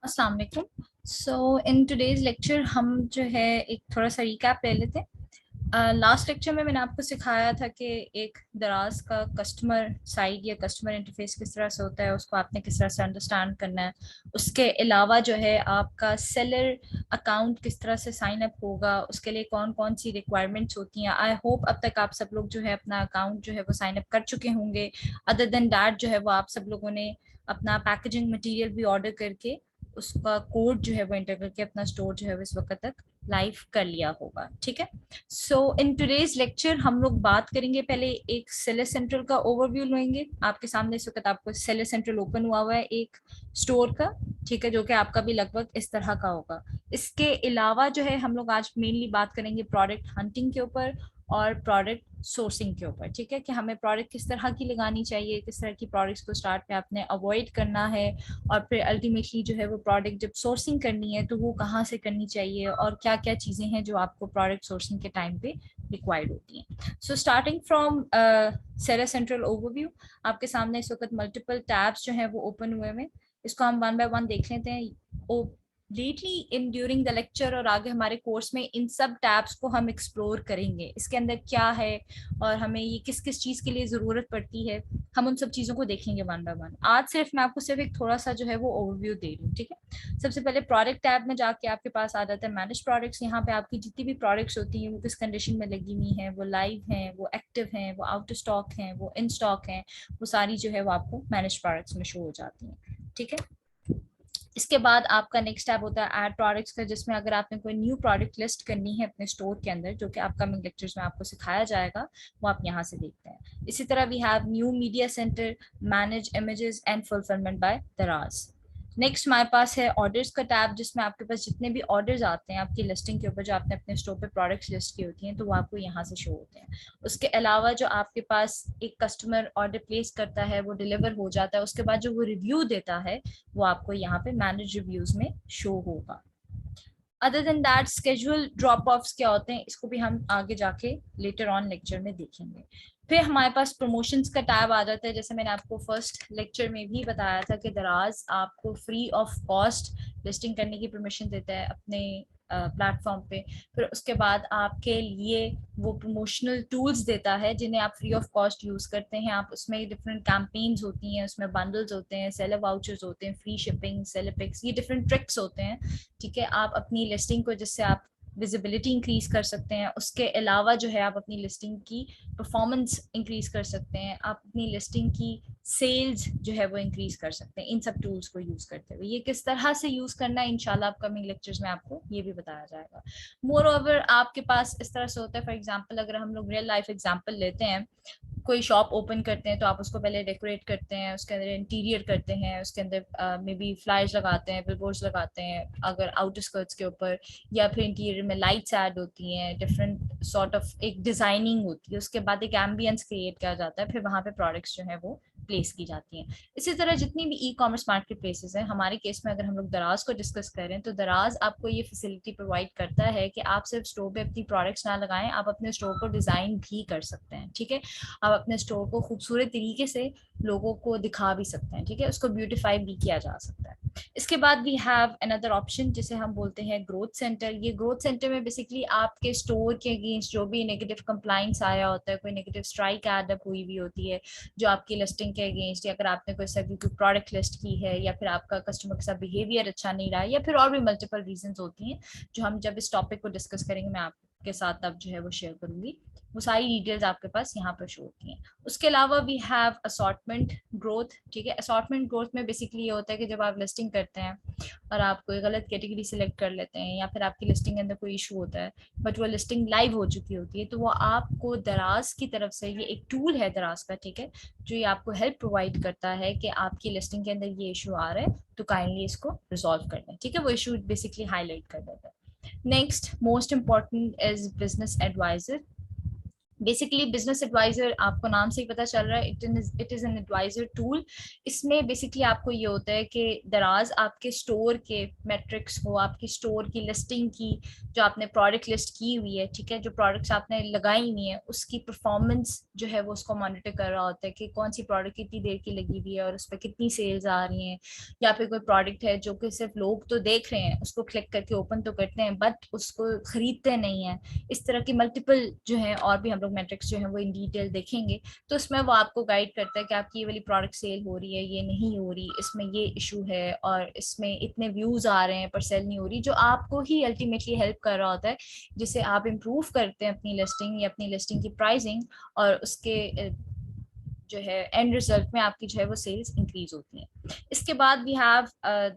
अस्सलाम वालेकुम। सो in today's lecture हम जो है एक थोड़ा सा रिकैप ले लेते हैं। लास्ट लेक्चर में मैंने आपको सिखाया था कि एक दराज का कस्टमर साइड या कस्टमर इंटरफेस किस तरह से होता है, उसको आपने किस तरह से अंडरस्टैंड करना है। उसके अलावा जो है आपका सेलर अकाउंट किस तरह से साइन अप होगा, उसके लिए कौन कौन सी रिक्वायरमेंट्स होती हैं। आई होप अब तक आप सब लोग जो है अपना अकाउंट जो है वो साइन अप कर चुके होंगे। अदर देन दैट जो है वो आप सब लोगों ने अपना पैकेजिंग मटेरियल भी ऑर्डर करके उसका कोड जो है वो एंटर करके अपना स्टोर जो है वो इस वक्त तक लाइव कर लिया होगा। ठीक है। सो इन टुडेज लेक्चर हम लोग बात करेंगे, पहले एक सेलर सेंट्रल का ओवरव्यू लेंगे। आपके सामने इस वक्त आपको सेलर सेंट्रल ओपन हुआ हुआ है एक स्टोर का, ठीक है, जो कि आपका भी लगभग इस तरह का होगा। इसके अलावा जो है हम लोग आज मेनली बात करेंगे प्रोडक्ट हंटिंग के ऊपर और प्रोडक्ट सोर्सिंग के ऊपर। ठीक है, कि हमें प्रोडक्ट किस तरह की लगानी चाहिए, किस तरह की प्रोडक्ट्स को स्टार्ट में आपने अवॉइड करना है, और फिर अल्टीमेटली जो है वो प्रोडक्ट जब सोर्सिंग करनी है तो वो कहाँ से करनी चाहिए, और क्या क्या चीज़ें हैं जो आपको प्रोडक्ट सोर्सिंग के टाइम पे रिक्वायर्ड होती हैं। So starting from seller central overview, आपके सामने इस वक्त मल्टीपल टैब्स जो है वो ओपन हुए हैं। इसको हम वन बाय वन देख लेते हैं। Lately in during the lecture और आगे हमारे कोर्स में इन सब टैब्स को हम एक्सप्लोर करेंगे, इसके अंदर क्या है और हमें ये किस किस चीज के लिए जरूरत पड़ती है, हम उन सब चीजों को देखेंगे वन बाय वन। आज सिर्फ मैं आपको सिर्फ एक थोड़ा सा जो है वो ओवरव्यू दे रही हूँ। ठीक है, सबसे पहले प्रोडक्ट टैब में जाके आपके पास आ जाता है मैनेज प्रोडक्ट्स। यहाँ पे आपकी जितनी भी प्रोडक्ट्स होती हैं वो किस कंडीशन में लगी हुई हैं, वो लाइव हैं, वो एक्टिव हैं, वो आउट ऑफ स्टॉक हैं, वो इन स्टॉक हैं, वो सारी जो है वो आपको मैनेज प्रोडक्ट्स में शो हो जाती हैं। ठीक है, इसके बाद आपका नेक्स्ट टैब होता है ऐड प्रोडक्ट्स का, जिसमें अगर आपने कोई न्यू प्रोडक्ट लिस्ट करनी है अपने स्टोर के अंदर, जो कि अपकमिंग लेक्चर्स में आपको सिखाया जाएगा, वो आप यहाँ से देखते हैं। इसी तरह we have new media center, manage images and fulfilment by Daraz. Next हमारे पास है ऑर्डर्स का टैब, जिसमें आपके पास जितने भी ऑर्डर्स आते हैं आपकी लिस्टिंग के ऊपर, जो आपने अपने स्टोर पे प्रोडक्ट्स लिस्ट की होती हैं, तो वो आपको यहाँ से शो होते हैं। उसके अलावा जो आपके पास एक कस्टमर ऑर्डर प्लेस करता है, वो डिलीवर हो जाता है, उसके बाद जो वो रिव्यू देता है वो आपको यहाँ पे मैनेज रिव्यूज में शो होगा। Other than that schedule drop offs क्या होते हैं, इसको भी हम आगे जाके लेटर ऑन लेक्चर में देखेंगे। फिर हमारे पास प्रमोशंस का टैब आ जाता है। जैसे मैंने आपको फर्स्ट लेक्चर में भी बताया था कि दराज आपको फ्री ऑफ कॉस्ट लिस्टिंग करने की परमिशन देता है अपने प्लेटफॉर्म पे। फिर उसके बाद आपके लिए वो प्रमोशनल टूल्स देता है जिन्हें आप फ्री ऑफ कॉस्ट यूज करते हैं। आप उसमें डिफरेंट कैंपेन्स होती हैं, उसमें बंडल्स होते हैं, सेलर वाउचर्स होते हैं, फ्री शिपिंग, सेलर पिक्स, ये डिफरेंट ट्रिक्स होते हैं। ठीक है, आप अपनी लिस्टिंग को जिससे आप विजिबिलिटी इंक्रीज कर सकते हैं, उसके अलावा जो है आप अपनी लिस्टिंग की परफॉर्मेंस इंक्रीज कर सकते हैं, आप अपनी लिस्टिंग की सेल्स जो है वो इंक्रीज कर सकते हैं इन सब टूल्स को यूज करते हुए। ये किस तरह से यूज करना है इंशाल्लाह अपकमिंग लेक्चर्स में आपको ये भी बताया जाएगा। मोर ओवर आपके पास इस तरह से होता है, फॉर एग्जाम्पल अगर हम लोग रियल लाइफ एग्जाम्पल लेते हैं, कोई शॉप ओपन करते हैं तो आप उसको पहले डेकोरेट करते हैं, उसके अंदर इंटीरियर करते हैं, उसके अंदर मे बी फ्लायर्स लगाते हैं, बिलबोर्ड्स लगाते हैं अगर आउटर स्कर्ट्स के ऊपर, या फिर इंटीरियर में लाइट्स ऐड होती हैं, डिफरेंट सॉर्ट ऑफ एक डिजाइनिंग होती है, उसके बाद एक एम्बियंस क्रिएट किया जाता है, फिर वहां पे प्रोडक्ट्स जो है वो प्लेस की जाती हैं। इसी तरह जितनी भी ई कॉमर्स मार्केट प्लेसेस हैं, हमारे केस में अगर हम लोग दराज को डिस्कस करें तो दराज आपको ये फैसिलिटी प्रोवाइड करता है कि आप सिर्फ स्टोर पे अपनी प्रोडक्ट्स ना लगाएं, आप अपने स्टोर को डिजाइन भी कर सकते हैं। ठीक है, आप अपने स्टोर को खूबसूरत तरीके से लोगों को दिखा भी सकते हैं। ठीक है, उसको ब्यूटीफाई भी किया जा सकता है। इसके बाद वी हैव अनदर ऑप्शन जिसे हम बोलते हैं ग्रोथ सेंटर। ये ग्रोथ सेंटर में बेसिकली आपके स्टोर के अगेंस्ट जो भी नेगेटिव कंप्लाइंस आया होता है, कोई नेगेटिव स्ट्राइक एडअप हुई भी होती है जो आपकी लिस्टिंग के अगेंस्ट, या अगर आपने कोई सा कोई प्रोडक्ट लिस्ट की है, या फिर आपका कस्टमर के साथ बिहेवियर अच्छा नहीं रहा है, या फिर और भी मल्टीपल रीजन होती हैं जो हम जब इस टॉपिक को डिस्कस करेंगे मैं आपके साथ अब जो है वो शेयर करूंगी, वो सारी डिटेल्स आपके पास यहाँ पर शो होती हैं। उसके अलावा वी हैव असॉर्टमेंट ग्रोथ। ठीक है, असॉर्टमेंट ग्रोथ में बेसिकली ये होता है कि जब आप लिस्टिंग करते हैं और आप कोई गलत कैटेगरी सिलेक्ट कर लेते हैं, या फिर आपकी लिस्टिंग के अंदर कोई इशू होता है बट वो लिस्टिंग लाइव हो चुकी होती है, तो वो आपको दराज की तरफ से, ये एक टूल है दराज का, ठीक है, जो ये आपको हेल्प प्रोवाइड करता है कि आपकी लिस्टिंग के अंदर ये इशू आ रहा है तो काइंडली इसको रिजॉल्व कर लें। ठीक है, वो इशू बेसिकली हाईलाइट कर देता है। Next most important is business advisor. Basically business advisor आपको नाम से ही पता चल रहा है, it is an advisor tool. इसमें बेसिकली आपको ये होता है कि दराज आपके स्टोर के मेट्रिक्स हो, आपकी स्टोर की लिस्टिंग की, जो आपने प्रोडक्ट लिस्ट की हुई है, ठीक है, जो प्रोडक्ट्स आपने लगाई हुई है, उसकी परफॉर्मेंस जो है वो उसको मॉनिटर कर रहा होता है कि कौन सी प्रोडक्ट कितनी देर की लगी हुई है और उस पर कितनी सेल्स आ रही हैं, या फिर कोई प्रोडक्ट है जो कि सिर्फ लोग तो देख रहे हैं, उसको क्लिक करके ओपन तो करते हैं बट उसको खरीदते नहीं है। इस तरह की मल्टीपल जो है और भी हम लोग मैट्रिक्स जो है वो इन डिटेल देखेंगे। तो उसमें वो आपको गाइड करता है कि आपकी ये वाली प्रोडक्ट सेल हो रही है, ये नहीं हो रही, इसमें ये इशू है और इसमें इतने व्यूज आ रहे हैं पर सेल नहीं हो रही, जो आपको ही अल्टीमेटली हेल्प कर रहा होता है, जिससे आप इम्प्रूव करते हैं अपनी लिस्टिंग या अपनी लिस्टिंग की प्राइसिंग, और उसके जो है एंड रिजल्ट में आपकी जो है वो सेल्स इंक्रीज होती हैं। इसके बाद वी हैव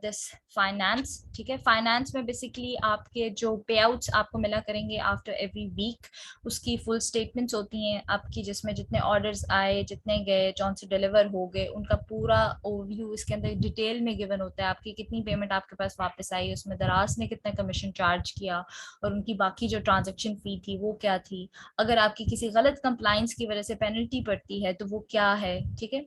दिस फाइनेंस, ठीक है। फाइनेंस में बेसिकली आपके जो पे आउट्स आपको मिला करेंगे आफ्टर एवरी वीक, उसकी फुल स्टेटमेंट्स होती हैं आपकी, जिसमें जितने ऑर्डर्स आए, जितने गए, जौन से डिलीवर हो गए, उनका पूरा ओवरव्यू इसके अंदर डिटेल में गिवन होता है। आपकी कितनी पेमेंट आपके पास वापस आई, उसमें दराज ने कितना कमीशन चार्ज किया, और उनकी बाकी जो ट्रांजेक्शन फी थी वो क्या थी, अगर आपकी किसी गलत कंप्लाइंस की वजह से पेनल्टी पड़ती है तो वो क्या है, ठीक है,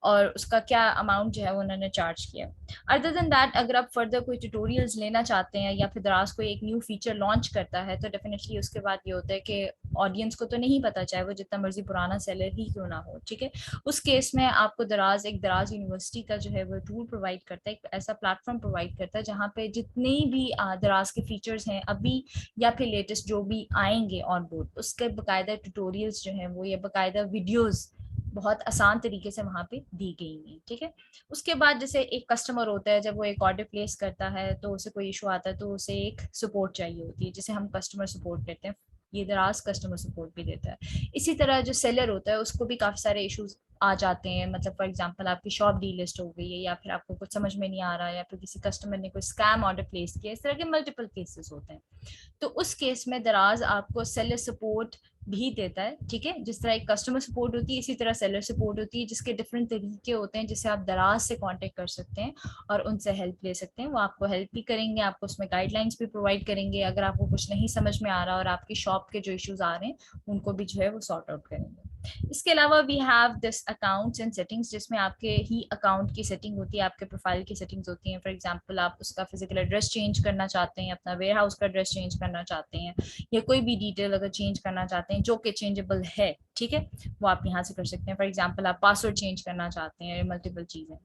और उसका क्या अमाउंट जो है वो उन्होंने चार्ज किया। अदर देन दैट, अगर आप फर्दर कोई ट्यूटोरियल्स लेना चाहते हैं या फिर दराज कोई एक न्यू फीचर लॉन्च करता है, तो डेफिनेटली उसके बाद ये होता है कि ऑडियंस को तो नहीं पता, चाहे वो जितना मर्जी पुराना सेलर ही क्यों ना हो, ठीक है। उस केस में आपको दराज एक दराज यूनिवर्सिटी का जो है वो टूल प्रोवाइड करता है, एक ऐसा प्लेटफॉर्म प्रोवाइड करता है जहाँ पे जितने भी दराज के फीचर्स हैं अभी या फिर लेटेस्ट जो भी आएंगे ऑन बोर्ड, उसके बकायदा ट्यूटोरियल्स जो हैं वो, या बकायदा वीडियोस बहुत आसान तरीके से वहां पे दी गई है, ठीक है। उसके बाद जैसे एक कस्टमर होता है, जब वो एक ऑर्डर प्लेस करता है तो उसे कोई इशू आता है तो उसे एक सपोर्ट चाहिए होती है, जिसे हम कस्टमर सपोर्ट कहते हैं। ये दराज कस्टमर सपोर्ट भी देता है। इसी तरह जो सेलर होता है उसको भी काफी सारे इश्यूज आ जाते हैं, मतलब फॉर एग्जांपल आपकी शॉप डीलिस्ट हो गई है, या फिर आपको कुछ समझ में नहीं आ रहा है, या फिर किसी कस्टमर ने कोई स्कैम ऑर्डर प्लेस किया, इस तरह के मल्टीपल केसेस होते हैं। तो उस केस में दराज आपको सेलर सपोर्ट भी देता है, ठीक है। जिस तरह एक कस्टमर सपोर्ट होती है, इसी तरह सेलर सपोर्ट होती है, जिसके डिफरेंट तरीके होते हैं, जिससे आप दराज से कांटेक्ट कर सकते हैं और उनसे हेल्प ले सकते हैं। वो आपको हेल्प भी करेंगे, आपको उसमें गाइडलाइंस भी प्रोवाइड करेंगे, अगर आपको कुछ नहीं समझ में आ रहा और आपकी शॉप के जो इश्यूज आ रहे हैं उनको भी जो है वो सॉर्ट आउट करेंगे। इसके अलावा we have this accounts and settings, जिसमें आपके ही अकाउंट की सेटिंग होती है, आपके प्रोफाइल की सेटिंग्स होती हैं। फॉर एग्जांपल आप उसका फिजिकल एड्रेस चेंज करना चाहते हैं, अपना वेयर हाउस का एड्रेस चेंज करना चाहते हैं, या कोई भी डिटेल अगर चेंज करना चाहते हैं जो कि चेंजेबल है, ठीक है, वो आप यहाँ से कर सकते हैं। फॉर एग्जाम्पल आप पासवर्ड चेंज करना चाहते हैं, मल्टीपल चीजें।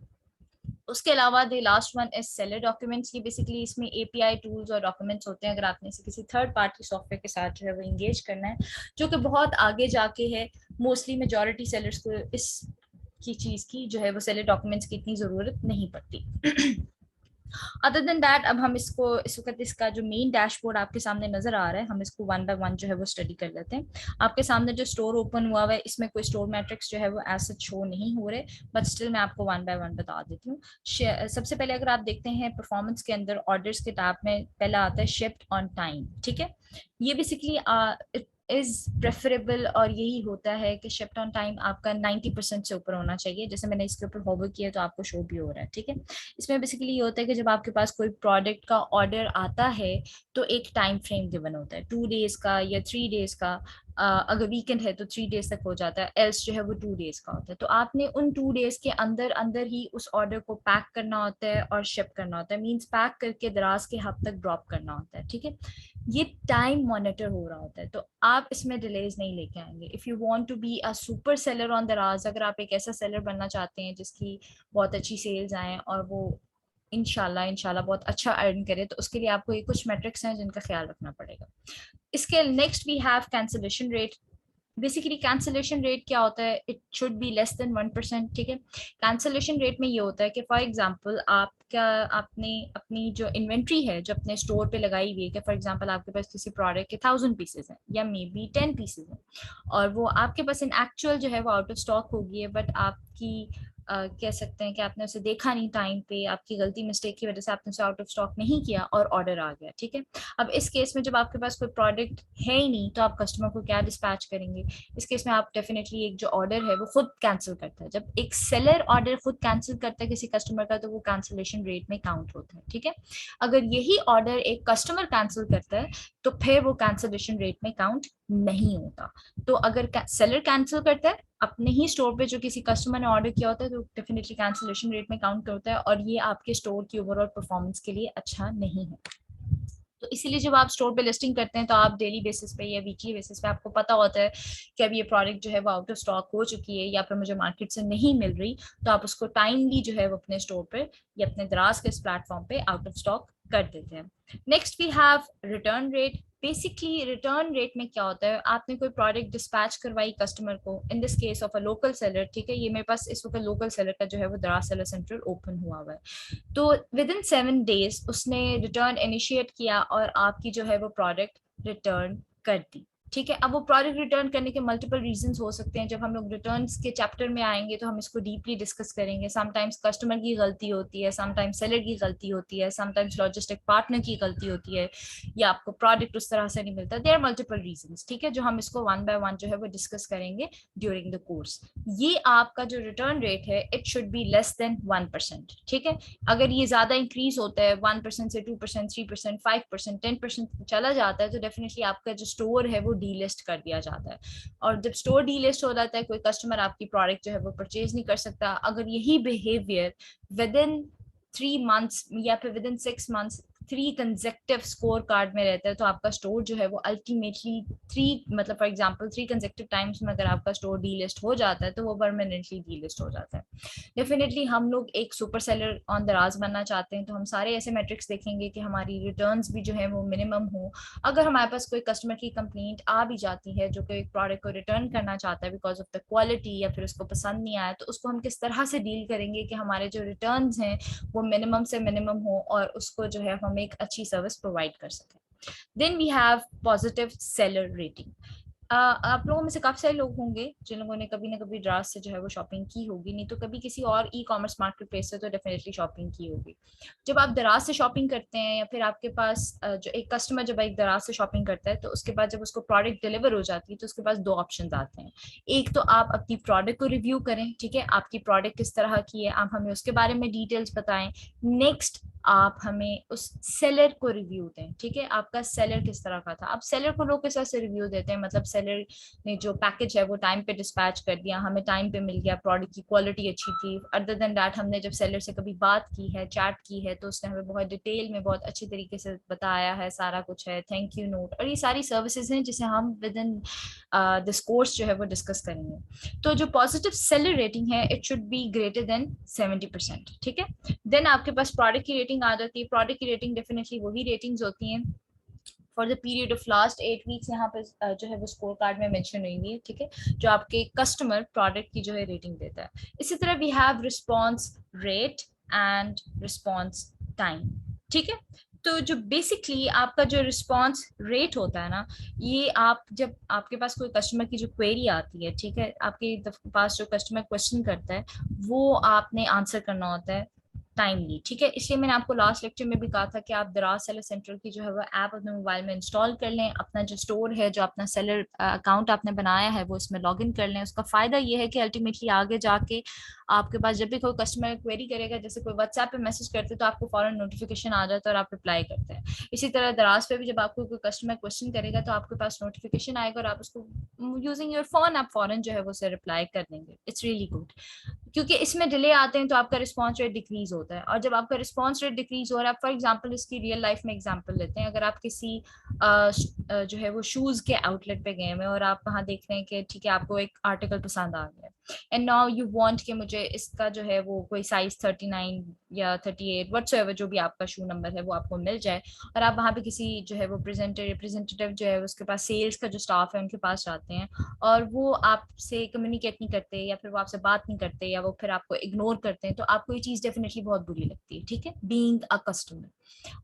उसके अलावा the last one is seller documents. ये बेसिकली इसमें एपीआई टूल्स और डॉक्यूमेंट्स होते हैं, अगर आपने इसे किसी थर्ड पार्टी सॉफ्टवेयर के साथ जो है वो इंगेज करना है, जो कि बहुत आगे जाके है। मोस्टली मेजॉरिटी सेलर्स को इस की चीज की जो है वो सेलर डॉक्यूमेंट्स की इतनी जरूरत नहीं पड़ती। अदर देन दैट, अब हम इसको इस वक्त इसका जो मेन डैशबोर्ड आपके सामने नजर आ रहा है, हम इसको वन बाय वन जो है वो स्टडी कर लेते हैं। आपके सामने जो स्टोर ओपन हुआ है, इसमें कोई स्टोर मैट्रिक्स जो है वो एज सच शो नहीं हो रहे, बट स्टिल मैं आपको वन बाय वन बता देती हूँ। सबसे पहले अगर आप देखते हैं परफॉर्मेंस के अंदर ऑर्डर्स के टैब में पहला आता है शिफ्ट ऑन टाइम, ठीक है। ये बेसिकली इज प्रेफरेबल, और यही होता है कि शिफ्ट ऑन टाइम आपका 90% से ऊपर होना चाहिए। जैसे मैंने इसके ऊपर होवर किया तो आपको शो भी हो रहा है, ठीक है। इसमें बेसिकली ये होता है कि जब आपके पास कोई प्रोडक्ट का ऑर्डर आता है तो एक टाइम फ्रेम गिवन होता है, 2 डेज का या 3 डेज का। अगर वीकेंड है तो 3 डेज तक हो जाता है, एल्स जो है वो 2 डेज का होता है। तो आपने उन 2 डेज के अंदर अंदर ही उस ऑर्डर को पैक करना होता है और शिप करना होता है, मीन्स पैक करके दराज के हब तक ड्रॉप करना होता है, ठीक है। ये टाइम मॉनिटर हो रहा होता है, तो आप इसमें डिलेज नहीं लेके आएंगे। If you want to be a super seller on Daraz, अगर आप एक ऐसा सेलर बनना चाहते हैं जिसकी बहुत अच्छी सेल्स आए और वो इंशाल्लाह इंशाल्लाह बहुत अच्छा अर्न करे, तो उसके लिए आपको ये कुछ मेट्रिक्स हैं जिनका ख्याल रखना पड़ेगा। इसके next we have cancellation rate. Basically cancellation rate क्या होता है, it should be less than 1%, ठीक है। कैंसिलेशन रेट में ये होता है कि फॉर एग्जांपल आपका आपने अपनी जो इन्वेंट्री है जो अपने स्टोर पे लगाई हुई है, कि फॉर एग्जांपल आपके पास किसी प्रोडक्ट के 1000 पीसेज हैं या मे बी 10 पीसेज हैं, और वो आपके पास इन एक्चुअल जो है वो आउट ऑफ स्टॉक हो गई है, बट आपकी कह सकते हैं कि आपने उसे देखा नहीं टाइम पे, आपकी गलती मिस्टेक की वजह से आपने उसे आउट ऑफ स्टॉक नहीं किया और ऑर्डर आ गया, ठीक है। अब इस केस में जब आपके पास कोई प्रोडक्ट है ही नहीं तो आप कस्टमर को क्या डिस्पैच करेंगे। इस केस में आप डेफिनेटली एक जो ऑर्डर है वो खुद कैंसिल करता है। जब एक सेलर ऑर्डर खुद कैंसिल करता है किसी कस्टमर का, तो वो कैंसिलेशन रेट में काउंट होता है, ठीक है। अगर यही ऑर्डर एक कस्टमर कैंसिल करता है तो फिर वो कैंसिलेशन रेट में काउंट नहीं होता। तो अगर सेलर कैंसिल करता है अपने ही स्टोर पे जो किसी कस्टमर ने ऑर्डर किया होता है, तो डेफिनेटली कैंसिलेशन रेट में काउंट करता है, और ये आपके स्टोर की ओवरऑल परफॉर्मेंस के लिए अच्छा नहीं है। तो इसीलिए जब आप स्टोर पे लिस्टिंग करते हैं तो आप डेली बेसिस पे या वीकली बेसिस पे आपको पता होता है कि अब ये प्रोडक्ट जो है वो आउट ऑफ स्टॉक हो चुकी है या फिर मुझे मार्केट से नहीं मिल रही, तो आप उसको टाइमली जो है वो अपने स्टोर पे या अपने दराज के इस प्लेटफॉर्म पे आउट ऑफ स्टॉक कर देते हैं। Next we have return rate. Basically return rate में क्या होता है, आपने कोई प्रोडक्ट डिस्पैच करवाई कस्टमर को, in this case of a local seller, ठीक है, ये मेरे पास इस वक्त लोकल सेलर का जो है वो दराज सेलर सेंटर ओपन हुआ है, तो विद इन 7 days उसने रिटर्न इनिशिएट किया और आपकी जो है वो प्रोडक्ट रिटर्न कर दी। ठीक है, अब वो प्रोडक्ट रिटर्न करने के मल्टीपल रीजंस हो सकते हैं। जब हम लोग रिटर्न्स के चैप्टर में आएंगे तो हम इसको डीपली डिस्कस करेंगे। समटाइम्स कस्टमर की गलती होती है, समटाइम्स सेलर की गलती होती है, समटाइम्स लॉजिस्टिक पार्टनर की गलती होती है, या आपको प्रोडक्ट उस तरह से नहीं मिलता। देयर आर मल्टीपल रीजंस, ठीक है, जो हम इसको वन बाय वन जो है वो डिस्कस करेंगे ड्यूरिंग द कोर्स। ये आपका जो रिटर्न रेट है it should be less than 1%। ठीक है, अगर ये ज्यादा इंक्रीज होता है 1% से 2%, 3%, 5%, 10% चला जाता है, तो डेफिनेटली आपका जो स्टोर है वो डीलिस्ट कर दिया जाता है। और जब स्टोर डीलिस्ट हो जाता है, कोई कस्टमर आपकी प्रोडक्ट जो है वो परचेज नहीं कर सकता। अगर यही बिहेवियर विद इन 3 months या फिर with in 6 months 3 consecutive score card में रहता है, तो आपका स्टोर जो है वो अल्टीमेटली मतलब फॉर एग्जांपल 3 कंसेक्टिव टाइम्स में अगर आपका स्टोर डीलिस्ट हो जाता है, तो वो परमानेंटली डीलिस्ट हो जाता है। डेफिनेटली हम लोग एक सुपर सेलर ऑन दराज बनना चाहते हैं, तो हम सारे ऐसे मेट्रिक्स देखेंगे कि हमारी रिटर्न्स भी जो है वो मिनिमम हो। अगर हमारे पास कोई कस्टमर की कंप्लेंट आ भी जाती है जो कि एक प्रोडक्ट को रिटर्न करना चाहता है बिकॉज ऑफ द क्वालिटी या फिर उसको पसंद नहीं आया, तो उसको हम किस तरह से डील करेंगे कि हमारे जो रिटर्न्स हैं वो मिनिमम से मिनिमम हो और उसको जो है हम एक अच्छी सर्विस प्रोवाइड कर सकें। Then we have positive seller rating. आप लोगों में से काफी सारे लोग होंगे जिन लोगों ने कभी ना कभी द्रास से जो है वो शॉपिंग की होगी, नहीं तो कभी किसी और ई कॉमर्स मार्केट प्लेस से तो डेफिनेटली शॉपिंग की होगी। जब आप दराज से शॉपिंग करते हैं या फिर आपके पास जो एक कस्टमर जब एक दराज से शॉपिंग करता है, तो उसके बाद जब उसको प्रोडक्ट डिलीवर हो जाती है तो उसके पास 2 ऑप्शन आते हैं। एक तो आप अपनी प्रोडक्ट को रिव्यू करें, ठीक है, आपकी प्रोडक्ट किस तरह की है, आप हमें उसके बारे में डिटेल्स बताएं। नेक्स्ट आप हमें उस सेलर को रिव्यू दें, ठीक है, आपका सेलर किस तरह का था। अब सेलर को लोग किस तरह से रिव्यू देते हैं, मतलब सेलर ने जो पैकेज है वो टाइम पे डिस्पैच कर दिया, हमें टाइम पे मिल गया, प्रोडक्ट की क्वालिटी अच्छी थी। अदर देन दैट हमने जब सेलर से कभी बात की है, चैट की है, तो उसने हमें बहुत डिटेल में बहुत अच्छी तरीके से बताया है, सारा कुछ है, थैंक यू नोट, और ये सारी सर्विसेज हैं जिसे हम विद इन दिस कोर्स जो है वो डिस्कस करेंगे। तो जो पॉजिटिव सेलर रेटिंग है it should be greater than 70%। ठीक है, देन आपके पास प्रोडक्ट की रेटिंग आ जाती है। प्रोडक्ट की रेटिंग डेफिनेटली वही रेटिंग्स होती हैं for the period of last 8 weeks, यहाँ पे जो है वो स्कोर कार्ड में मेंशन हुई हुई है, ठीक है, जो आपके कस्टमर प्रोडक्ट की जो है रेटिंग देता है। इसी तरह we have response rate and response time. ठीक है, तो जो बेसिकली आपका जो रिस्पॉन्स रेट होता है ना, ये आप जब आपके पास कोई कस्टमर की जो क्वेरी आती है, ठीक है, आपके पास जो कस्टमर क्वेश्चन करता है वो आपने आंसर करना होता है टाइमली। ठीक है, इसलिए मैंने आपको लास्ट लेक्चर में भी कहा था कि आप दराज सेलर सेंटर की जो है वो ऐप अपने मोबाइल में इंस्टॉल कर लें, अपना जो स्टोर है, जो अपना सेलर अकाउंट आपने बनाया है वो इसमें लॉग इन कर लें। उसका फायदा ये है कि अल्टीमेटली आगे जाके आपके पास जब भी कोई कस्टमर क्वेरी करेगा, जैसे कोई व्हाट्सएप पे मैसेज करते तो आपको फौरन नोटिफिकेशन आ जाता है और आप रिप्लाई करते हैं। इसी तरह दराज पे भी जब आपको कोई कस्टमर क्वेश्चन करेगा तो आपके पास नोटिफिकेशन आएगा और आप उसको यूजिंग योर फोन आप फौरन जो है वो उसे रिप्लाई कर देंगे। इट्स रियली गुड, क्योंकि इसमें डिले आते हैं तो आपका रिस्पॉन्स रेट डिक्रीज होता है। और जब आपका रिस्पॉन्स रेट डिक्रीज हो रहा है, फॉर एग्जांपल इसकी रियल लाइफ में एग्जांपल लेते हैं, अगर आप किसी जो है वो शूज के आउटलेट पे गए हैं और आप वहां देख रहे हैं कि ठीक है आपको एक आर्टिकल पसंद आ गया एंड नाउ यू वांट कि मुझे इसका जो है वो कोई साइज 39 या 38 व्हाटसोएवर जो भी आपका शू नंबर है वो आपको मिल जाए, और आप वहां पे किसी जो है वो रिप्रेजेंटेटिव जो है उसके पास सेल्स का जो स्टाफ है उनके पास जाते हैं और वो आपसे कम्युनिकेट नहीं करते या फिर वो आपसे बात नहीं करते या वो फिर आपको इग्नोर करते हैं, तो आपको ये चीज डेफिनेटली बहुत बुरी लगती है। ठीक है, बीइंग अ कस्टमर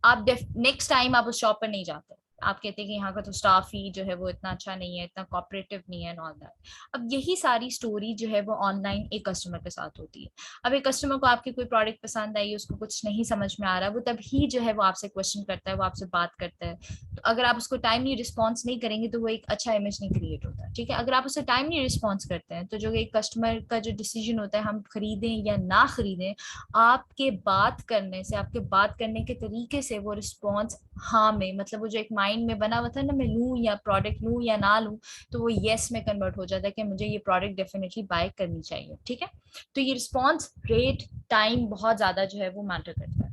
आप नेक्स्ट टाइम आप उस शॉप पर नहीं जाते, आप कहते हैं कि यहाँ का तो स्टाफ ही जो है वो इतना अच्छा नहीं है, इतना कोऑपरेटिव नहीं है एंड ऑल दैट। अब यही सारी स्टोरी जो है वो ऑनलाइन एक कस्टमर के साथ होती है। अब एक कस्टमर को आपकी कोई प्रोडक्ट पसंद आई, उसको कुछ नहीं समझ में आ रहा, वो तभी जो है वो आपसे क्वेश्चन करता है, वो आपसे बात करता है। तो अगर आप उसको टाइमली रिस्पॉन्स नहीं करेंगे तो वो एक अच्छा इमेज नहीं क्रिएट होता। ठीक है, अगर आप उसे टाइमली रिस्पॉन्स करते हैं तो जो एक कस्टमर का जो डिसीजन होता है हम खरीदें या ना खरीदें, आपके बात करने से, आपके बात करने के तरीके से वो रिस्पॉन्स हाँ में, मतलब वो जो एक माइंड में बना हुआ था ना, मैं लूँ या प्रोडक्ट लूँ या ना लूँ, तो वो येस में कन्वर्ट हो जाता है कि मुझे ये प्रोडक्ट डेफिनेटली बाय करनी चाहिए। ठीक है, तो ये रिस्पॉन्स रेट टाइम बहुत ज्यादा जो है वो मैटर करता है।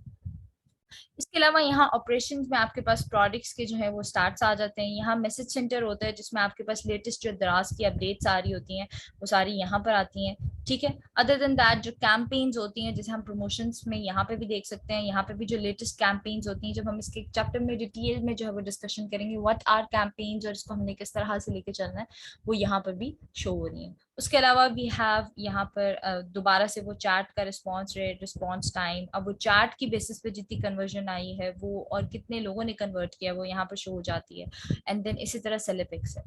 इसके अलावा यहाँ ऑपरेशंस में आपके पास प्रोडक्ट्स के जो है वो स्टार्ट्स आ जाते हैं। यहाँ मैसेज सेंटर होता है जिसमें आपके पास लेटेस्ट जो दराज की अपडेट्स आ रही होती हैं वो सारी यहाँ पर आती हैं। ठीक है, अदर देन दैट जो कैंपेन्स होती हैं, जैसे हम प्रमोशंस में यहाँ पे भी देख सकते हैं, यहाँ पे भी जो लेटेस्ट कैंपेन्स होती हैं, जब हम इसके चैप्टर में डिटेल में जो है वो डिस्कशन करेंगे व्हाट आर कैंपेन्स और इसको हमने किस तरह से लेके चलना है, वो यहाँ पर भी शो हो रही है। उसके अलावा वी हैव यहाँ पर दोबारा से वो चार्ट का रिस्पॉन्स रेट, रिस्पॉन्स टाइम, अब वो चार्ट की बेसिस पे जितनी कन्वर्जन आई है वो और कितने लोगों ने कन्वर्ट किया वो यहाँ पर शो हो जाती है। एंड देन इसी तरह सेलेपिक्स है।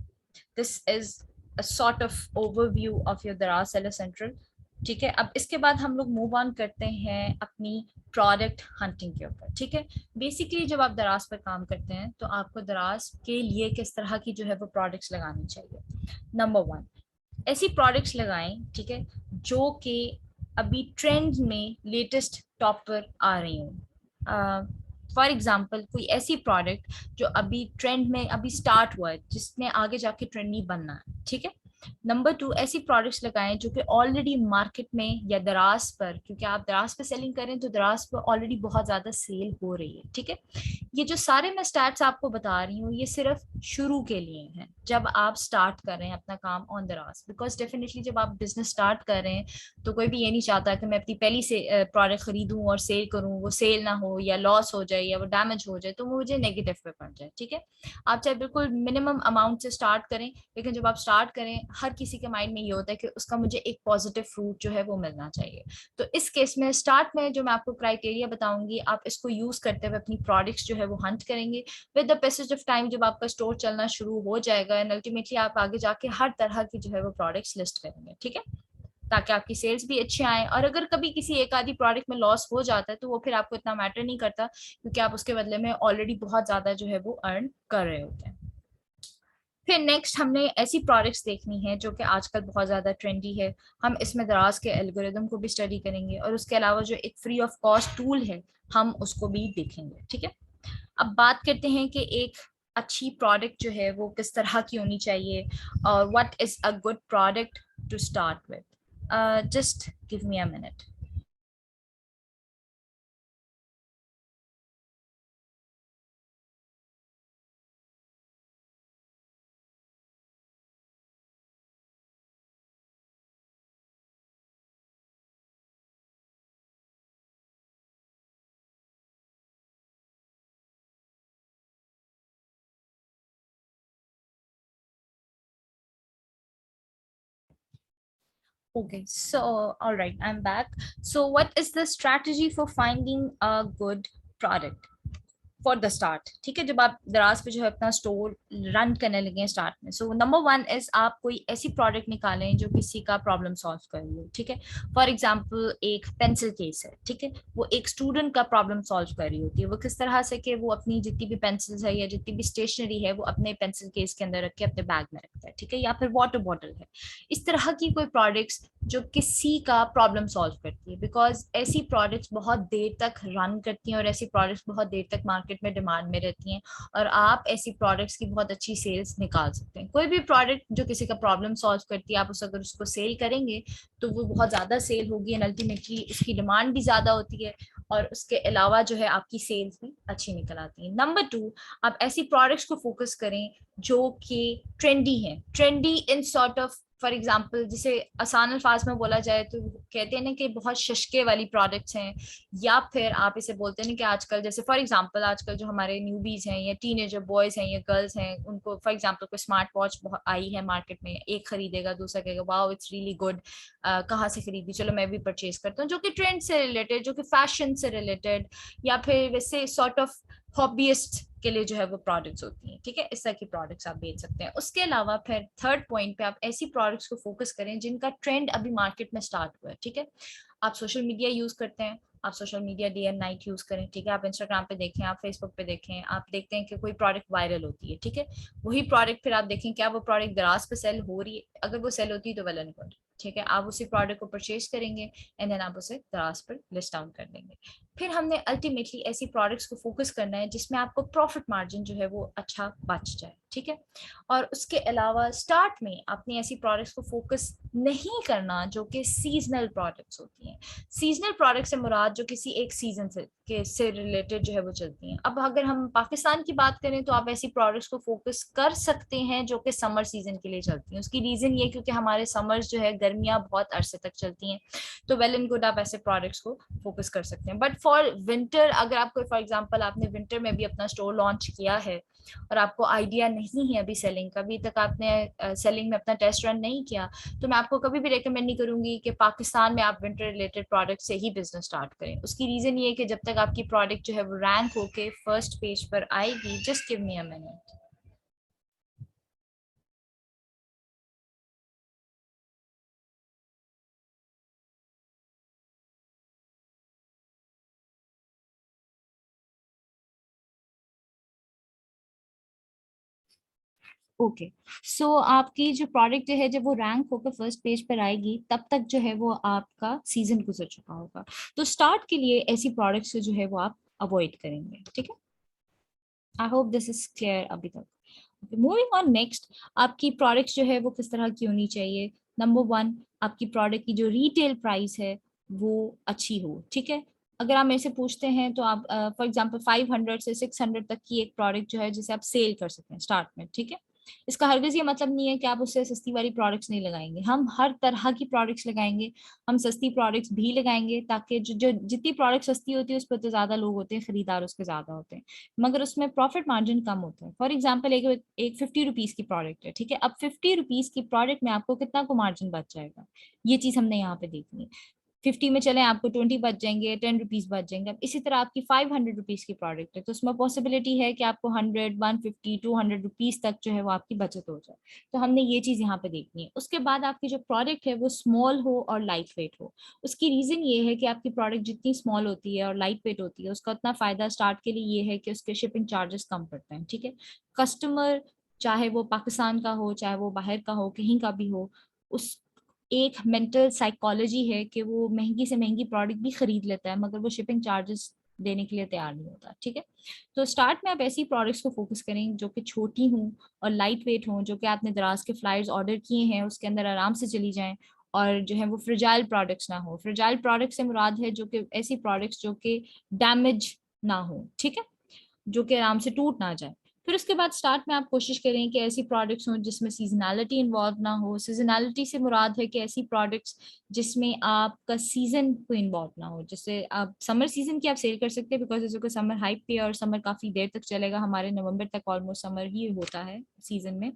This is a sort of overview of your दराज सेलर सेंट्रल। ठीक है, अब इसके बाद हम लोग मूव ऑन करते हैं अपनी प्रोडक्ट हंटिंग के ऊपर। ठीक है, बेसिकली जब आप दराज पर काम करते हैं तो आपको दराज के लिए किस तरह की जो है वो प्रोडक्ट्स लगानी चाहिए। नंबर वन, ऐसी प्रोडक्ट्स लगाएं, ठीक है, जो कि अभी ट्रेंड में लेटेस्ट टॉप पर आ रही हूँ। फॉर एग्जाम्पल कोई ऐसी प्रोडक्ट जो अभी ट्रेंड में अभी स्टार्ट हुआ है, जिसने आगे जाके ट्रेंडी बनना है। ठीक है, नंबर टू, ऐसी प्रोडक्ट्स लगाएं जो कि ऑलरेडी मार्केट में या दराज पर, क्योंकि आप दराज पे सेलिंग करें तो दराज पर ऑलरेडी बहुत ज्यादा सेल हो रही है। ठीक है, ये जो सारे मैं स्टैट्स आपको बता रही हूँ ये सिर्फ शुरू के लिए हैं, जब आप स्टार्ट कर रहे हैं अपना काम ऑन दराज। बिकॉज डेफिनेटली जब आप बिजनेस स्टार्ट कर रहे हैं तो कोई भी ये नहीं चाहता कि मैं अपनी पहली से प्रोडक्ट खरीदूं और सेल करूं, वो सेल ना हो या लॉस हो जाए या वो डैमेज हो जाए तो वो मुझे नेगेटिव पे पड़ जाए। ठीक है, आप चाहे बिल्कुल मिनिमम अमाउंट से स्टार्ट करें, लेकिन जब आप स्टार्ट करें हर किसी के माइंड में ये होता है कि उसका मुझे एक पॉजिटिव फ्रूट जो है वो मिलना चाहिए। तो इस केस में स्टार्ट में जो मैं आपको क्राइटेरिया बताऊंगी, आप इसको यूज करते हुए अपनी प्रोडक्ट्स जो है वो हंट करेंगे। With the passage of time जब आपका स्टोर चलना शुरू हो जाएगा एंड अल्टीमेटली आप आगे जाके हर तरह की जो है वो प्रोडक्ट्स लिस्ट करेंगे। ठीक है, ताकि आपकी सेल्स भी अच्छी आए, और अगर कभी किसी एक आधी प्रोडक्ट में लॉस हो जाता है तो वो फिर आपको इतना मैटर नहीं करता, क्योंकि आप उसके बदले में ऑलरेडी बहुत ज्यादा जो है वो अर्न कर रहे होते हैं। फिर नेक्स्ट हमने ऐसी प्रोडक्ट्स देखनी है जो कि आजकल बहुत ज्यादा ट्रेंडी है। हम इसमें दराज के एल्गोरिदम को भी स्टडी करेंगे और उसके अलावा जो एक फ्री ऑफ कॉस्ट टूल है हम उसको भी देखेंगे। ठीक है, अब बात करते हैं कि एक अच्छी प्रोडक्ट जो है वो किस तरह की होनी चाहिए और what is a good product to start with. Just give me a minute. Okay, so all right, I'm back. So, what is the strategy for finding a good product? For the start. ठीक है, जब आप दराज पे जो है अपना store run करने लगे स्टार्ट में, सो नंबर वन इज आप कोई ऐसी प्रोडक्ट निकालें जो किसी का प्रॉब्लम सॉल्व कर रही हो। ठीक है, फॉर एग्जांपल एक पेंसिल केस है। ठीक है, वो एक स्टूडेंट का प्रॉब्लम सॉल्व कर रही होती है। वो किस तरह से कि वो अपनी जितनी भी पेंसिल्स है या जितनी भी स्टेशनरी है वो अपने पेंसिल केस के अंदर रख के अपने बैग में रखता है। ठीक है, या फिर वाटर बॉटल है। इस तरह की कोई प्रोडक्ट्स जो किसी का प्रॉब्लम सॉल्व करती है, बिकॉज ऐसी प्रोडक्ट्स बहुत देर तक रन करती हैं और ऐसी प्रोडक्ट्स बहुत देर तक मार्केट में डिमांड में रहती हैं, और आप ऐसी प्रोडक्ट्स की बहुत अच्छी सेल्स निकाल सकते हैं। कोई भी प्रोडक्ट जो किसी का प्रॉब्लम सॉल्व करती है, आप उस अगर उसको सेल करेंगे तो वो बहुत ज्यादा सेल होगी एंड अल्टीमेटली उसकी डिमांड भी ज्यादा होती है, और उसके अलावा जो है आपकी सेल्स भी अच्छी निकल आती है। नंबर टू, आप ऐसी प्रोडक्ट्स को फोकस करें जो कि ट्रेंडी है। Trendy in sort of, for example जिसे आसान अल्फाज में बोला जाए तो कहते हैं ना कि बहुत शशके वाली प्रोडक्ट्स हैं, या फिर आप इसे बोलते हैं ना कि आजकल जैसे फॉर एग्जांपल आजकल जो हमारे न्यूबीज हैं या टीनेजर बॉयज हैं या गर्ल्स हैं, उनको फॉर एग्जांपल कोई स्मार्ट वॉच आई है मार्केट में, एक खरीदेगा दूसरा कहेगा वाओ इट्स रियली गुड, कहाँ से खरीदी, चलो मैं भी परचेज करता हूँ, जो कि ट्रेंड से रिलेटेड, जो कि फैशन से रिलेटेड, या फिर वैसे सॉर्ट ऑफ हॉबीइस्ट के लिए जो है वो प्रोडक्ट्स होती हैं। ठीक है, इस तरह की प्रोडक्ट्स आप बेच सकते हैं। उसके अलावा फिर थर्ड पॉइंट पे आप ऐसी प्रोडक्ट्स को फोकस करें जिनका ट्रेंड अभी मार्केट में स्टार्ट हुआ है। ठीक है, आप सोशल मीडिया यूज करते हैं, आप social media day and night use करें। ठीक है, आप इंस्टाग्राम पे देखें, आप फेसबुक पे देखें, आप देखते हैं कि कोई प्रोडक्ट वायरल होती है। ठीक है, वही प्रोडक्ट फिर आप देखें क्या वो प्रोडक्ट दराज पे सेल हो रही है, अगर वो सेल होती है तो वेल एंड गुड। ठीक है, आप उसी प्रोडक्ट को परचेज करेंगे एंड देन आप उसे दराज पर लिस्ट आउट कर देंगे। फिर हमने अल्टीमेटली ऐसी प्रोडक्ट्स को फोकस करना है जिसमें आपको प्रॉफिट मार्जिन जो है वो अच्छा बच जाए, ठीक है। और उसके अलावा स्टार्ट में आपने ऐसी प्रोडक्ट्स को फोकस नहीं करना जो कि सीजनल प्रोडक्ट्स होती हैं। सीजनल प्रोडक्ट से मुराद जो किसी एक सीजन से रिलेटेड जो है वो चलती हैं। अब अगर हम पाकिस्तान की बात करें तो आप ऐसी प्रोडक्ट्स को फोकस कर सकते हैं जो कि समर सीजन के लिए चलती हैं। उसकी रीजन ये क्योंकि हमारे समर्स जो है गर्मियां बहुत अरसे तक चलती हैं, तो वेल एंड गुड आप ऐसे प्रोडक्ट्स को फोकस कर सकते हैं। बट फॉर विंटर, अगर आपको फॉर एग्जांपल आपने विंटर में भी अपना स्टोर लॉन्च किया है और आपको आइडिया नहीं है अभी सेलिंग का, अभी तक आपने सेलिंग में अपना टेस्ट रन नहीं किया, तो मैं आपको कभी भी रेकमेंड नहीं करूंगी कि पाकिस्तान में आप विंटर रिलेटेड प्रोडक्ट से ही बिजनेस स्टार्ट करें। उसकी रीजन ये है कि जब तक आपकी प्रोडक्ट जो है वो रैंक होके फर्स्ट पेज पर आएगी, just give me a minute. Okay, so आपकी जो प्रोडक्ट है जब वो रैंक होकर फर्स्ट पेज पर आएगी तब तक जो है वो आपका सीजन गुजर चुका होगा। तो स्टार्ट के लिए ऐसी प्रोडक्ट्स से जो है वो आप अवॉइड करेंगे, ठीक है। I hope this is clear अभी तक। मूविंग ऑन नेक्स्ट, आपकी प्रोडक्ट जो है वो किस तरह की होनी चाहिए। नंबर वन, आपकी प्रोडक्ट की जो रिटेल प्राइस है वो अच्छी हो, ठीक है। अगर आप मेरे से पूछते हैं तो आप फॉर एग्जांपल 500 से 600 तक की एक प्रोडक्ट जो है जिसे आप सेल कर सकते हैं स्टार्ट में, ठीक है। इसका हरगिज ये मतलब नहीं है कि आप उससे सस्ती वाली प्रोडक्ट्स नहीं लगाएंगे। हम हर तरह की प्रोडक्ट्स लगाएंगे, हम सस्ती प्रोडक्ट्स भी लगाएंगे, ताकि जो जितनी प्रोडक्ट सस्ती होती है उस पर तो ज्यादा लोग होते हैं, खरीदार उसके ज्यादा होते हैं, मगर उसमें प्रॉफिट मार्जिन कम होता है। फॉर एग्जाम्पल एक 50 रुपीज की प्रोडक्ट है, ठीक है। अब 50 रुपीज की प्रोडक्ट में आपको कितना को मार्जिन बच जाएगा, ये चीज हमने यहाँ पे देखनी है। 50 में चले आपको 20 बच जाएंगे, 10 रुपीज बच जाएंगे। अब इसी तरह आपकी 500 रुपीज की प्रोडक्ट है तो उसमें पॉसिबिलिटी है कि आपको 100, 150, 200 रुपीज तक जो है वो आपकी बचत हो जाए। तो हमने ये चीज यहाँ पे देखनी है। उसके बाद आपकी जो प्रोडक्ट है वो स्मॉल हो और लाइट वेट हो। उसकी रीजन ये है कि आपकी प्रोडक्ट जितनी स्मॉल होती है और लाइट वेट होती है उसका उतना फायदा स्टार्ट के लिए ये है कि उसके शिपिंग चार्जेस कम पड़ते हैं, ठीक है। कस्टमर चाहे वो पाकिस्तान का हो चाहे वो बाहर का हो, कहीं का भी हो, उस एक मेंटल साइकोलॉजी है कि वो महंगी से महंगी प्रोडक्ट भी खरीद लेता है मगर वो शिपिंग चार्जेस देने के लिए तैयार नहीं होता, ठीक है। तो स्टार्ट में आप ऐसी प्रोडक्ट्स को फोकस करें जो कि छोटी हों और लाइट वेट हों, जो कि आपने दराज के फ्लायर्स ऑर्डर किए हैं उसके अंदर आराम से चली जाएं, और जो है वो फ्रिजाइल प्रोडक्ट्स ना हो। फ्रिजाइल प्रोडक्ट से मुराद है जो कि ऐसी प्रोडक्ट्स जो कि डैमेज ना हो, ठीक है, जो कि आराम से टूट ना जाए। फिर उसके बाद स्टार्ट में आप कोशिश करें कि ऐसी प्रोडक्ट्स हों जिसमें सीजनैलिटी इन्वॉल्व ना हो। सीजनैलिटी से मुराद है कि ऐसी प्रोडक्ट्स जिसमें आपका सीजन को इन्वॉल्व ना हो। जैसे आप समर सीजन की आप सेल कर सकते हैं बिकॉज इसको समर हाइप पे और समर काफी देर तक चलेगा, हमारे नवंबर तक ऑलमोस्ट समर ही होता है सीजन में।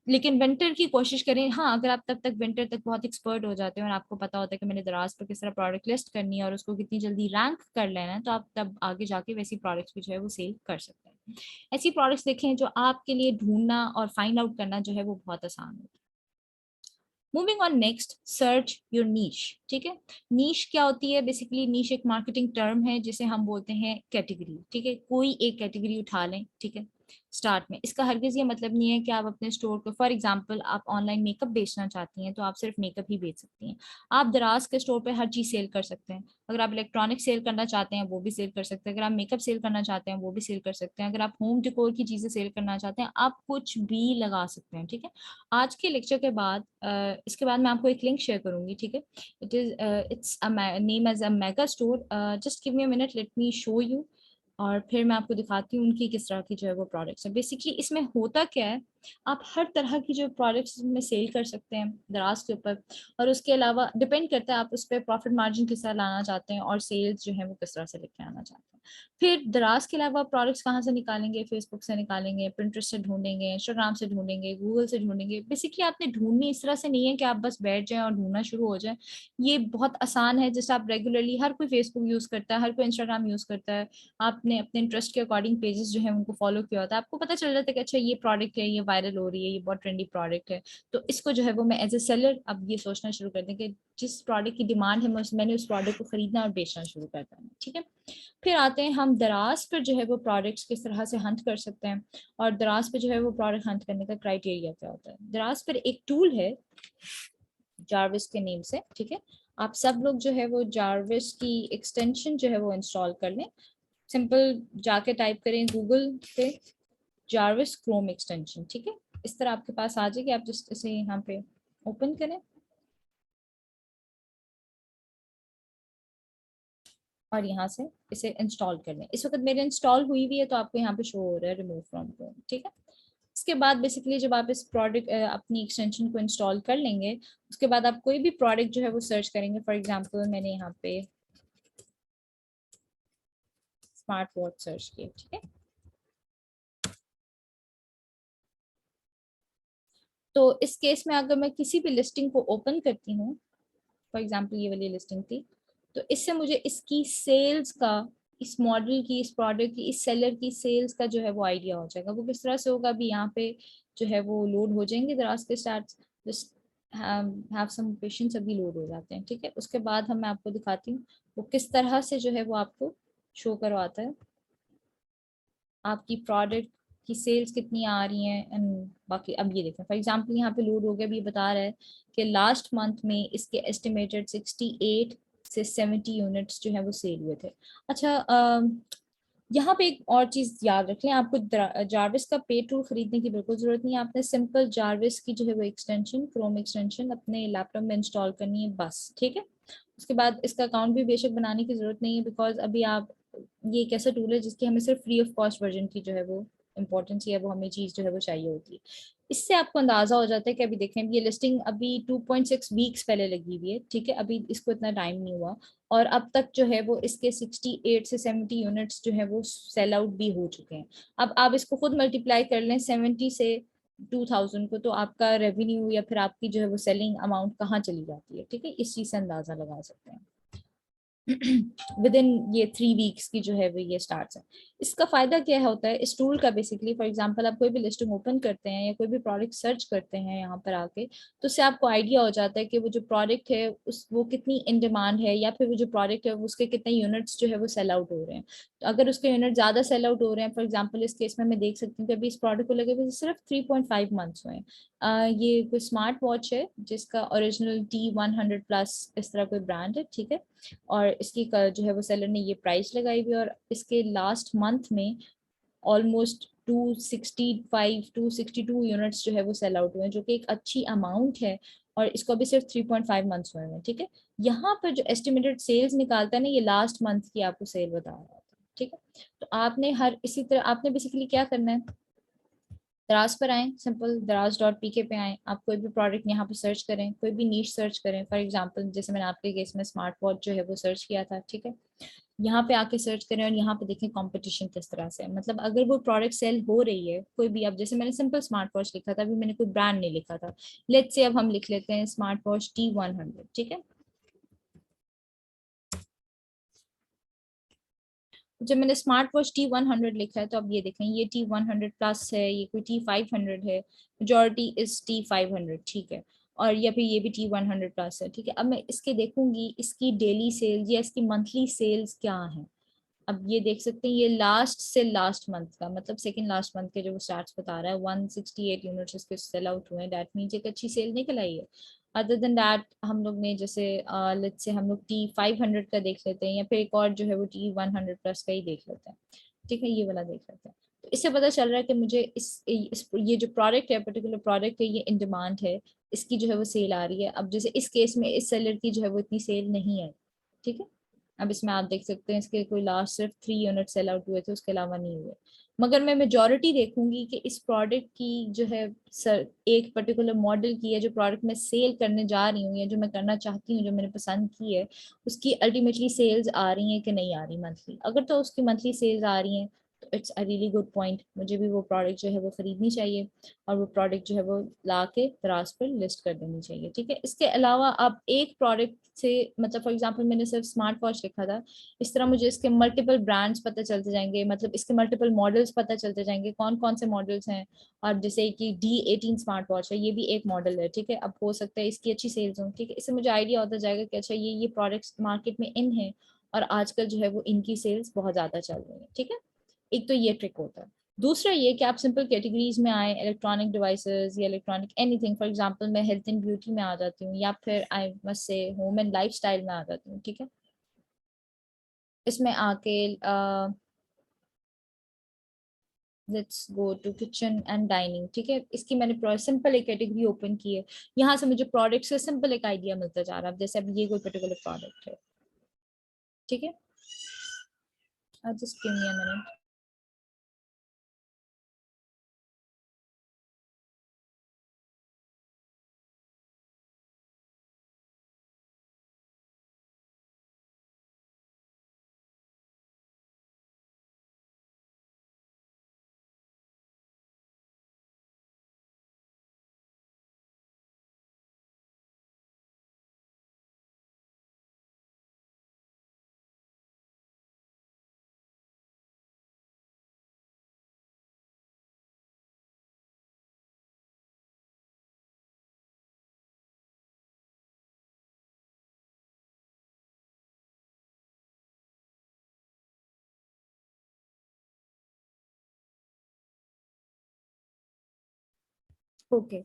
लेकिन विंटर की कोशिश करें। हाँ, अगर आप तब तक विंटर तक बहुत एक्सपर्ट हो जाते हैं और आपको पता होता है कि मैंने दराज पर किस तरह प्रोडक्ट लिस्ट करनी है और उसको कितनी जल्दी रैंक कर लेना है, तो आप तब आगे जाके वैसी प्रोडक्ट्स भी जो है वो सेल कर सकते हैं। ऐसी प्रोडक्ट्स देखें जो आपके लिए ढूंढना और फाइंड आउट करना जो है वो बहुत आसान होता है। Moving on next, search your niche, ठीक है। नीश क्या होती है? बेसिकली नीश एक मार्केटिंग टर्म है जिसे हम बोलते हैं कैटेगरी, ठीक है। कोई एक कैटेगरी उठा लें, ठीक है। स्टार्ट में इसका हरगिज ये मतलब नहीं है कि आप अपने स्टोर को, फॉर एग्जांपल आप ऑनलाइन मेकअप बेचना चाहती हैं तो आप सिर्फ मेकअप ही बेच सकती हैं। आप दराज के स्टोर पे हर चीज सेल कर सकते हैं। अगर आप इलेक्ट्रॉनिक सेल करना चाहते हैं वो भी सेल कर सकते हैं, अगर आप मेकअप सेल करना चाहते हैं वो भी सेल कर सकते हैं, अगर आप होम डेकोर की चीजें सेल करना चाहते हैं आप कुछ भी लगा सकते हैं, ठीक है। आज के लेक्चर के बाद इसके बाद मैं आपको एक लिंक शेयर करूंगी, ठीक है। Its name as a mega store. Just give me a minute, let me show you, और फिर मैं आपको दिखाती हूँ उनकी किस तरह की जो है वो प्रोडक्ट्स है। बेसिकली इसमें होता क्या है, आप हर तरह की जो प्रोडक्ट्स में सेल कर सकते हैं दराज के ऊपर, और उसके अलावा डिपेंड करता है आप उस पर प्रॉफिट मार्जिन किस तरह लाना चाहते हैं और सेल्स जो है वो किस तरह से लेके आना चाहते हैं। फिर दराज के अलावा प्रोडक्ट्स कहाँ से निकालेंगे? फेसबुक से निकालेंगे, पिंटरेस्ट से ढूंढेंगे, इंस्टाग्राम से ढूंढेंगे, गूगल से ढूंढेंगे। बेसिकली आपने ढूंढनी इस तरह से नहीं है कि आप बस बैठ जाएं और ढूंढना शुरू हो जाए। ये बहुत आसान है। जैसे आप रेगुलरली, हर कोई फेसबुक यूज करता है, हर कोई इंस्टाग्राम यूज करता है, आपने अपने इंटरेस्ट के अकॉर्डिंग पेजेस जो है उनको फॉलो किया होता है, आपको पता चल जाता है कि अच्छा ये प्रोडक्ट है, ये वायरल हो रही है, ये बहुत ट्रेंडी प्रोडक्ट है, तो इसको जो है वो मैं एज ए सेलर अब ये सोचना शुरू कर दें कि जिस प्रोडक्ट की डिमांड है मैंने उस प्रोडक्ट को खरीदना और बेचना शुरू कर देना, ठीक है। फिर आते हैं हम दराज पर जो है वो प्रोडक्ट्स किस तरह से हंट कर सकते हैं, और दराज पे जो है वो प्रोडक्ट हंट करने का क्राइटेरिया क्या होता है। दराज पर एक टूल है जारविस के नेम से, ठीक है। आप सब लोग जो है वो जारविस की एक्सटेंशन जो है वो इंस्टॉल कर लें। सिंपल जाके टाइप करें गूगल पे जारविस क्रोम एक्सटेंशन, ठीक है। इस तरह आपके पास आ जाएगी, आप जस्ट इसे यहाँ पे ओपन करें और यहाँ से इसे इंस्टॉल कर लें। इस वक्त मेरे इंस्टॉल हुई हुई है तो आपको यहाँ पे शो हो रहा है रिमूव फ्रॉम क्रोम, ठीक है। इसके बाद बेसिकली जब आप इस प्रोडक्ट अपनी एक्सटेंशन को इंस्टॉल कर लेंगे, उसके बाद आप कोई भी प्रोडक्ट जो है वो सर्च करेंगे। फॉर एग्जांपल मैंने यहाँ पे स्मार्ट वॉच सर्च किया, ठीक है। तो इस केस में अगर मैं किसी भी लिस्टिंग को ओपन करती हूँ, फॉर एग्जांपल ये वाली लिस्टिंग थी, तो इससे मुझे इसकी सेल्स का, इस मॉडल की, इस प्रोडक्ट की, इस सेलर की सेल्स का जो है वो आइडिया हो जाएगा। वो किस तरह से होगा, अभी यहाँ पे जो है वो लोड हो जाएंगे दराज के start. Just have some patience, अभी लोड हो जाते हैं, ठीक है। उसके बाद हम मैं आपको दिखाती हूँ वो किस तरह से जो है वो आपको शो करवाता है आपकी प्रोडक्ट की सेल्स कितनी आ रही हैं एंड बाकी। अब ये देखें फॉर एग्जांपल यहाँ पे लोड हो गया, अभी ये बता रहा है कि लास्ट मंथ में इसके एस्टिमेटेड 68 से 70 यूनिट्स जो है वो सेल हुए थे। अच्छा, यहाँ पे एक और चीज याद रख लें, आपको जारविस का पे टूल खरीदने की बिल्कुल जरूरत नहीं है। आपने सिंपल जारविस की जो है वो एक्सटेंशन, क्रोम एक्सटेंशन अपने लैपटॉप में इंस्टॉल करनी है बस, ठीक है। उसके बाद इसका अकाउंट भी बेशक बनाने की जरूरत नहीं है, बिकॉज अभी आप, ये एक ऐसा टूल है जिसकी हमें सिर्फ फ्री ऑफ कॉस्ट वर्जन की जो है वो इम्पोर्टेंस है, वो हमें चीज जो है वो चाहिए होती है। इससे आपको अंदाजा हो जाता है कि अभी देखें ये लिस्टिंग अभी 2.6 वीक्स पहले लगी हुई है, ठीक है। अभी इसको इतना टाइम नहीं हुआ और अब तक जो है वो इसके 68 से 70 यूनिट्स जो है वो सेल आउट भी हो चुके हैं। अब आप इसको खुद मल्टीप्लाई कर लें 70 से 2000 को, तो आपका रेवेन्यू या फिर आपकी जो है वो सेलिंग अमाउंट कहाँ चली जाती है, ठीक है। इस चीज से अंदाजा लगा सकते हैं। विद इन ये 3 वीक्स की जो है वो ये स्टार्ट है। इसका फायदा क्या होता है इस टूल का, बेसिकली फॉर एग्जांपल आप कोई भी लिस्टिंग ओपन करते हैं या कोई भी प्रोडक्ट सर्च करते हैं यहाँ पर आके, तो उससे आपको आइडिया हो जाता है कि वो जो प्रोडक्ट है उस वो कितनी इन डिमांड है, या फिर वो जो प्रोडक्ट है उसके कितने यूनिट्स जो है वो सेल आउट हो रहे हैं। तो अगर उसके यूनिट ज्यादा सेल आउट हो रहे हैं, फॉर एग्जाम्पल इस केस में मैं देख सकती हूँ कि अभी इस प्रोडक्ट को लगे हुए सिर्फ 3.5 मंथ्स हुए हैं। ये कोई स्मार्ट वॉच है जिसका ओरिजिनल T100 प्लस इस तरह कोई ब्रांड है, ठीक है। और इसकी जो है वो सेलर ने ये प्राइस लगाई हुई है और इसके लास्ट मंथ में ऑलमोस्ट 262 यूनिट्स जो है वो सेल आउट हुए हैं, जो कि एक अच्छी अमाउंट है। और इसको अभी सिर्फ 3.5 मंथ्स हुए हैं, ठीक है। यहाँ पर जो एस्टिमेटेड सेल्स निकालता है ना, ये लास्ट मंथ की आपको सेल बता रहा था, ठीक है। तो आपने हर इसी तरह आपने बेसिकली क्या करना है, दराज पर आए, सिंपल दराज.pk पे आए, आप कोई भी प्रोडक्ट यहाँ पे सर्च करें, कोई भी नीश सर्च करें। फॉर एग्जांपल जैसे मैंने आपके केस में स्मार्ट वॉच जो है वो सर्च किया था, ठीक है। यहाँ पे आके सर्च करें और यहाँ पे देखें कंपटीशन किस तरह से है। मतलब अगर वो प्रोडक्ट सेल हो रही है कोई भी, अब जैसे मैंने सिंपल स्मार्ट वॉच लिखा था, अभी मैंने कोई ब्रांड नहीं लिखा था। लेट्स से अब हम लिख लेते हैं स्मार्ट वॉच T100, ठीक है। जब मैंने स्मार्ट वॉच T100 लिखा है तो अब ये देखें ये T100 प्लस है, ये कोई T500 है, मेजोरिटी इज T500, ठीक है। और या फिर ये भी T100 प्लस है, ठीक है। अब मैं इसके देखूंगी इसकी डेली सेल्स या इसकी मंथली सेल्स क्या है। अब ये देख सकते हैं ये लास्ट से लास्ट मंथ का, मतलब सेकंड लास्ट मंथ के जो स्टार्ट्स बता रहा है 168 यूनिट्स इसके सेल आउट हुए हैं, दैट मीन्स एक अच्छी सेल निकल आई है। अदर देन दैट हम लोग ने जैसे लेट्स से हम लोग T500 का देख लेते हैं या फिर एक और जो है वो T100 प्लस का ही देख लेते हैं, ठीक है। ये वाला देख लेते हैं। तो इससे पता चल रहा है कि मुझे इस ये जो प्रोडक्ट है, पर्टिकुलर प्रोडक्ट है, ये इन डिमांड है, इसकी जो है वो सेल आ रही है। अब जैसे इस केस में इस सेलर की जो है वो इतनी सेल नहीं है, ठीक है। अब इसमें आप देख सकते हैं इसके कोई लास्ट सिर्फ 3 यूनिट सेल आउट हुए थे, उसके अलावा नहीं हुए। मगर मैं मेजोरिटी देखूंगी कि इस प्रोडक्ट की जो है सर एक पर्टिकुलर मॉडल की है, जो प्रोडक्ट मैं सेल करने जा रही हूँ या जो मैं करना चाहती हूँ, जो मैंने पसंद की है, उसकी अल्टीमेटली सेल्स आ रही हैं कि नहीं आ रही मंथली। अगर तो उसकी मंथली सेल्स आ रही हैं तो it's a really good point, मुझे भी वो प्रोडक्ट जो है वो खरीदनी चाहिए और वो प्रोडक्ट जो है वो ला के दराज पर लिस्ट कर देनी चाहिए, ठीक है। इसके अलावा आप एक प्रोडक्ट से, मतलब फॉर एग्जांपल मैंने सिर्फ स्मार्ट वॉच लिखा था, इस तरह मुझे इसके मल्टीपल ब्रांड्स पता चलते जाएंगे, मतलब इसके मल्टीपल मॉडल्स पता चलते जाएंगे कौन कौन से मॉडल्स हैं। और जैसे कि D18 स्मार्ट वॉच है, ये भी एक मॉडल है, ठीक है। अब हो सकता है इसकी अच्छी सेल्स हो, ठीक है। इससे मुझे आइडिया होता जाएगा कि अच्छा ये प्रोडक्ट्स मार्केट में इन है और आजकल जो है वो इनकी सेल्स बहुत ज्यादा चल रही है, ठीक है। एक तो ये ट्रिक होता है। दूसरा ये कि आप सिंपल कैटेगरीज में आए, इलेक्ट्रॉनिक डिवाइसेस या इलेक्ट्रॉनिक एनीथिंग, फॉर एग्जांपल मैं हेल्थ एंड ब्यूटी में आ जाती हूँ, या फिर I must say home and lifestyle में आ जाती हूँ, ठीक है। इसमें आके let's go to kitchen and dining, ठीक है। इसकी मैंने सिंपल एक कैटेगरी ओपन की है। यहाँ से मुझे प्रोडक्ट्स का सिंपल एक आइडिया मिलता जा रहा है। अब जैसे अब ये कोई पर्टिकुलर प्रोडक्ट है, ठीक है। Just give me a minute. Okay,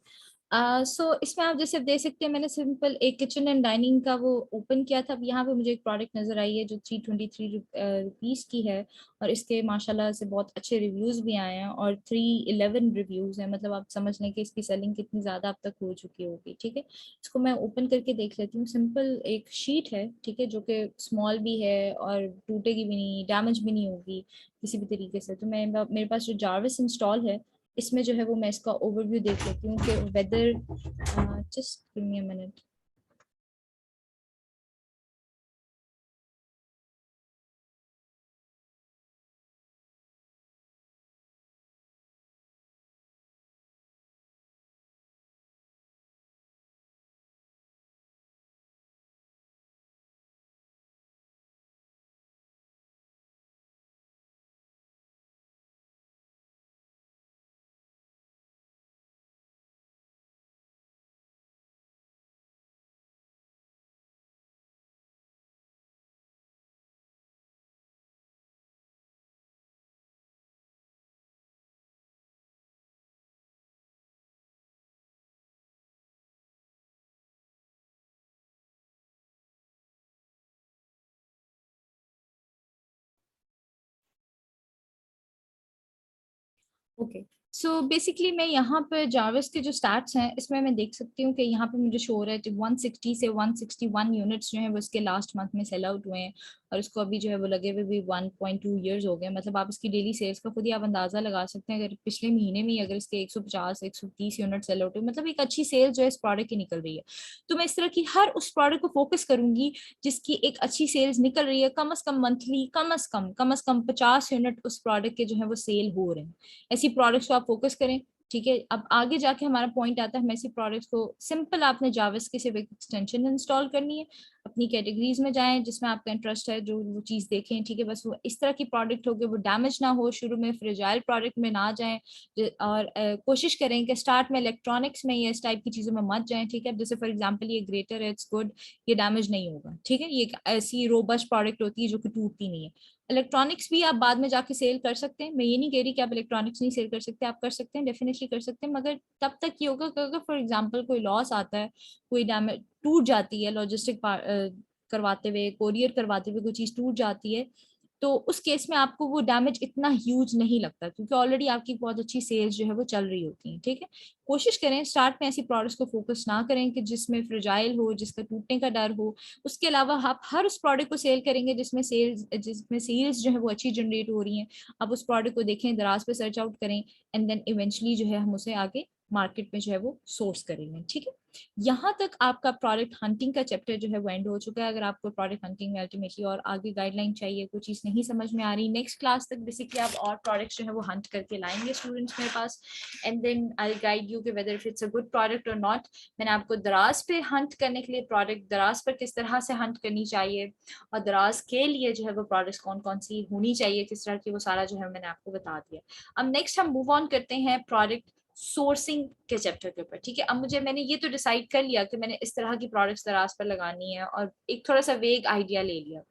so इसमें आप जैसे देख सकते हैं, मैंने सिंपल एक किचन एंड डाइनिंग का वो ओपन किया था। अब यहाँ पे मुझे एक प्रोडक्ट नजर आई है जो 323 की है, और इसके माशाल्लाह से बहुत अच्छे रिव्यूज भी आए हैं, और 311 रिव्यूज हैं। मतलब आप समझ लें कि इसकी सेलिंग कितनी ज्यादा अब तक हो चुकी होगी, ठीक है। इसको मैं ओपन करके देख लेती हूँ। सिंपल एक शीट है, ठीक है, जो कि स्मॉल भी है और टूटेगी भी नहीं, डैमेज भी नहीं होगी किसी भी तरीके से। तो मैं मेरे पास जो जारविस इंस्टॉल है, इसमें जो है वो मैं इसका ओवरव्यू देख लेती हूँ कि weather, just give me a minute. Okay, so basically मैं यहाँ पर जाविस के जो स्टैट्स हैं, इसमें मैं देख सकती हूँ कि यहाँ पे मुझे शो हो रहा है कि 160 से 161 यूनिट्स जो है वो इसके लास्ट मंथ में सेल आउट हुए हैं, और इसको अभी जो है वो लगे हुए भी 1.2 ईयर्स हो गए। मतलब आप इसकी डेली सेल्स का खुद ही आप अंदाजा लगा सकते हैं। अगर पिछले महीने में ही अगर इसके 150 130 यूनिट सेल आउट हुए, मतलब एक अच्छी सेल जो है इस प्रोडक्ट की निकल रही है। तो मैं इस तरह की हर उस प्रोडक्ट को फोकस करूंगी जिसकी एक अच्छी सेल्स निकल रही है, कम अज कम मंथली, कम अज कम 50 यूनिट उस प्रोडक्ट के जो है वो सेल हो रहे हैं। ऐसी प्रोडक्ट्स को आप फोकस करें, ठीक है। अब आगे जाके हमारा पॉइंट आता है, हम ऐसी प्रोडक्ट्स को सिंपल, आपने जावास्क्रिप्ट की सिर्फ एक एक्सटेंशन इंस्टॉल करनी है, अपनी कैटेगरीज में जाएं जिसमें आपका इंटरेस्ट है, जो वो चीज देखें, ठीक है। बस वो इस तरह की प्रोडक्ट हो कि वो डैमेज ना हो, शुरू में फ्रेजाइल प्रोडक्ट में ना जाएं, और कोशिश करें कि स्टार्ट में इलेक्ट्रॉनिक्स में या इस टाइप की चीजों में मत जाएं, ठीक है। जैसे फॉर एग्जाम्पल ये ग्रेटर है, इट्स गुड, ये डैमेज नहीं होगा, ठीक है। ये एक ऐसी रोबस्ट प्रोडक्ट होती है जो कि टूटती नहीं है। इलेक्ट्रॉनिक्स भी आप बाद में जाके सेल कर सकते हैं, मैं ये नहीं कह रही कि आप इलेक्ट्रॉनिक्स नहीं सेल कर सकते, आप कर सकते हैं, डेफिनेटली कर सकते हैं। मगर तब तक ये होगा कि अगर फॉर एग्जांपल कोई लॉस आता है, कोई डैमेज टूट जाती है, लॉजिस्टिक करवाते हुए, कोरियर करवाते हुए कोई चीज टूट जाती है, तो उस केस में आपको वो डैमेज इतना ह्यूज नहीं लगता, क्योंकि ऑलरेडी आपकी बहुत अच्छी सेल्स जो है वो चल रही होती है, ठीक है। कोशिश करें स्टार्ट में ऐसी प्रोडक्ट्स को फोकस ना करें कि जिसमें फ्रेजाइल हो, जिसका टूटने का डर हो। उसके अलावा आप हर उस प्रोडक्ट को सेल करेंगे जिसमें सेल्स जो है वो अच्छी जनरेट हो रही हैं। आप उस प्रोडक्ट को देखें, दराज पे सर्च आउट करें, एंड देन इवेंचुअली जो है हम उसे आगे मार्केट में जो है वो सोर्स करेंगे, ठीक है। यहाँ तक आपका प्रोडक्ट हंटिंग का चैप्टर जो है वो एंड हो चुका है। अगर आपको प्रोडक्ट हंटिंग में अल्टीमेटली और आगे गाइडलाइन चाहिए, कोई चीज नहीं समझ में आ रही, नेक्स्ट क्लास तक बेसिकली आप और प्रोडक्ट्स जो है वो हंट करके लाएंगे स्टूडेंट्स मेरे पास, and then I guide you कि whether if it's a good product और नॉट। मैंने आपको दराज पे हंट करने के लिए प्रोडक्ट, दराज पर किस तरह से हंट करनी चाहिए, और दराज के लिए जो है वो प्रोडक्ट्स कौन कौन सी होनी चाहिए, किस तरह की, वो सारा जो है मैंने आपको बता दिया। अब नेक्स्ट हम मूव ऑन करते हैं प्रोडक्ट सोर्सिंग के चैप्टर के ऊपर, ठीक है। अब मैंने ये तो डिसाइड कर लिया कि मैंने इस तरह की प्रोडक्ट्स दराज पर लगानी है, और एक थोड़ा सा वेग आइडिया ले लिया।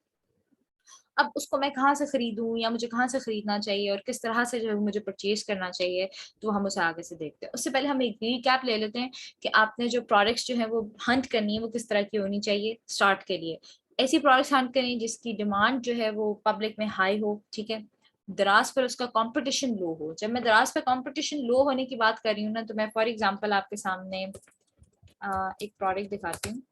अब उसको मैं कहाँ से खरीदूं या मुझे कहाँ से खरीदना चाहिए और किस तरह से जो है मुझे परचेज करना चाहिए, तो हम उसे आगे से देखते हैं। उससे पहले हम एक रिकैप ले लेते हैं कि आपने जो प्रोडक्ट्स जो है वो हंट करनी है वो किस तरह की होनी चाहिए। स्टार्ट के लिए ऐसी प्रोडक्ट्स हंट करें जिसकी डिमांड जो है वो पब्लिक में हाई हो, ठीक है, दराज पर उसका कंपटीशन लो हो। जब मैं दराज पर कंपटीशन लो होने की बात कर रही हूँ ना, तो मैं फॉर एग्जांपल आपके सामने एक प्रोडक्ट दिखाती हूँ।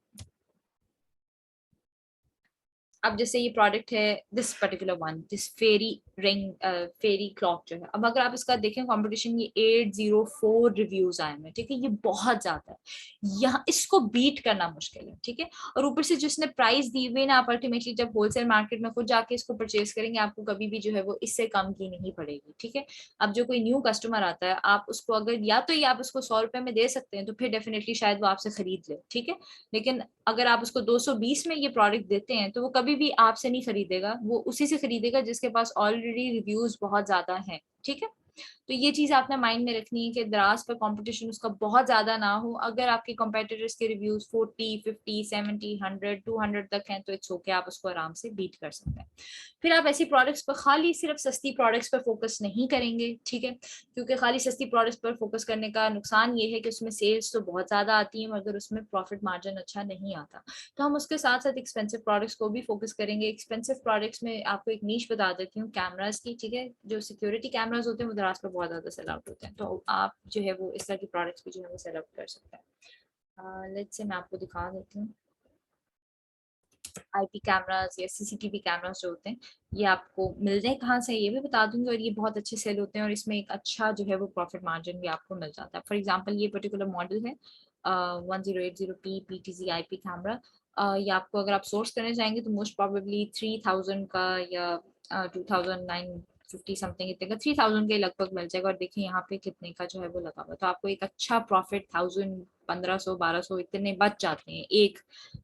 अब जैसे ये प्रोडक्ट है, this particular one, this fairy ring, fairy clock जो है, अब अगर आप इसका देखें कंपटीशन, ये 804 रिव्यूज आए हैं, ठीक है, ये बहुत ज्यादा है, यहाँ इसको बीट करना मुश्किल है, ठीक है। और ऊपर से जिसने प्राइस दी हुई ना, आप अल्टीमेटली जब होलसेल मार्केट में खुद जाके इसको परचेज करेंगे, आपको कभी भी जो है वो इससे कम की नहीं पड़ेगी, ठीक है। अब जो कोई न्यू कस्टमर आता है, आप उसको अगर या तो ये आप उसको 100 रुपए में दे सकते हैं, तो फिर डेफिनेटली शायद वो आपसे खरीद ले, ठीक है। लेकिन अगर आप उसको 220 में ये प्रोडक्ट देते हैं, तो वो कभी भी आपसे नहीं खरीदेगा, वो उसी से खरीदेगा जिसके पास ऑलरेडी रिव्यूज बहुत ज्यादा हैं, ठीक है। तो ये चीज आपने माइंड में रखनी है कि दराज पर कंपटीशन उसका बहुत ज्यादा ना हो। अगर आपके कंपेटिटर्स के रिव्यूज 40, 50, 70, 100, 200 तक हैं, तो इट्स ओके, आप उसको आराम से बीट कर सकते हैं। फिर आप ऐसी प्रोडक्ट्स पर, खाली सिर्फ सस्ती प्रोडक्ट्स पर फोकस नहीं करेंगे, ठीक है, क्योंकि खाली सस्ती प्रोडक्ट्स पर फोकस करने का नुकसान ये है कि उसमें सेल्स तो बहुत ज्यादा आती है, मगर उसमें प्रॉफिट मार्जिन अच्छा नहीं आता। तो हम उसके साथ साथ एक्सपेंसिव प्रोडक्ट्स को भी फोकस करेंगे। एक्सपेंसिव प्रोडक्ट्स में आपको एक नीश बता देती हूँ, कैमरास की, ठीक है। जो सिक्योरिटी कैमरास होते हैं वो दराज पर बहुत ज्यादा सेल आउट होते हैं, तो आप जो है वो इस तरह की प्रोडक्ट्स भी जो है वो सेल आउट कर सकते हैं। लेट्स से मैं आपको दिखा देती हूँ। आईपी कैमरास या सीसीटीवी कैमरास जो होते हैं, ये आपको मिल रहे हैं कहाँ से ये भी बता दूंगी, और ये बहुत अच्छे सेल होते हैं, और इसमें एक अच्छा जो है वो प्रॉफिट मार्जिन भी आपको मिल जाता है। फॉर एग्जांपल ये पर्टिकुलर मॉडल है 1080p PTZ IP कैमरा। ये आपको अगर आप सोर्स करने चाहेंगे तो मोस्ट प्रोबेबली 3000 का या 2950 समथिंग इतने का, 3000 के लगभग मिल जाएगा। और देखिए यहाँ पे कितने का जो है वो लगा हुआ, तो आपको एक अच्छा प्रॉफिट 1000, 1500, 1200 इतने बच जाते हैं एक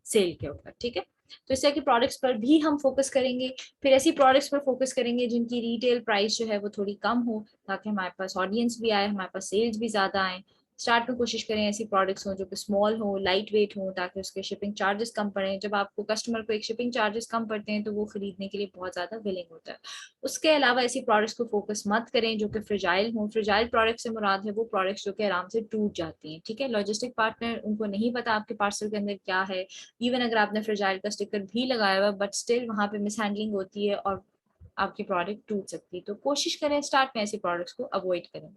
सेल के ऊपर, ठीक है। तो इस तरह के प्रोडक्ट्स पर भी हम फोकस करेंगे। फिर ऐसी प्रोडक्ट्स पर फोकस करेंगे जिनकी रिटेल प्राइस जो है वो थोड़ी कम हो, ताकि हमारे पास ऑडियंस भी आए, हमारे पास सेल्स भी ज्यादा आए। स्टार्ट में कोशिश करें ऐसी प्रोडक्ट्स हो जो कि स्मॉल हो, लाइट वेट हो, ताकि उसके शिपिंग चार्जेस कम पड़े। जब आपको कस्टमर को एक शिपिंग चार्जेस कम पड़ते हैं, तो वो खरीदने के लिए बहुत ज्यादा विलिंग होता है। उसके अलावा ऐसी प्रोडक्ट्स को फोकस मत करें जो कि फ्रिजाइल हो। फ्रिजाइल प्रोडक्ट से मुराद है वो प्रोडक्ट्स जो कि आराम से टूट जाती हैं, ठीक है। लॉजिस्टिक पार्टनर उनको नहीं पता आपके पार्सल के अंदर क्या है। इवन अगर आपने फ्रिजाइल का स्टिकर भी लगाया हुआ, बट स्टिल वहां पे मिसहैंडलिंग होती है और आपकी प्रोडक्ट टूट सकती है। तो कोशिश करें स्टार्ट में ऐसी प्रोडक्ट्स को अवॉइड करें।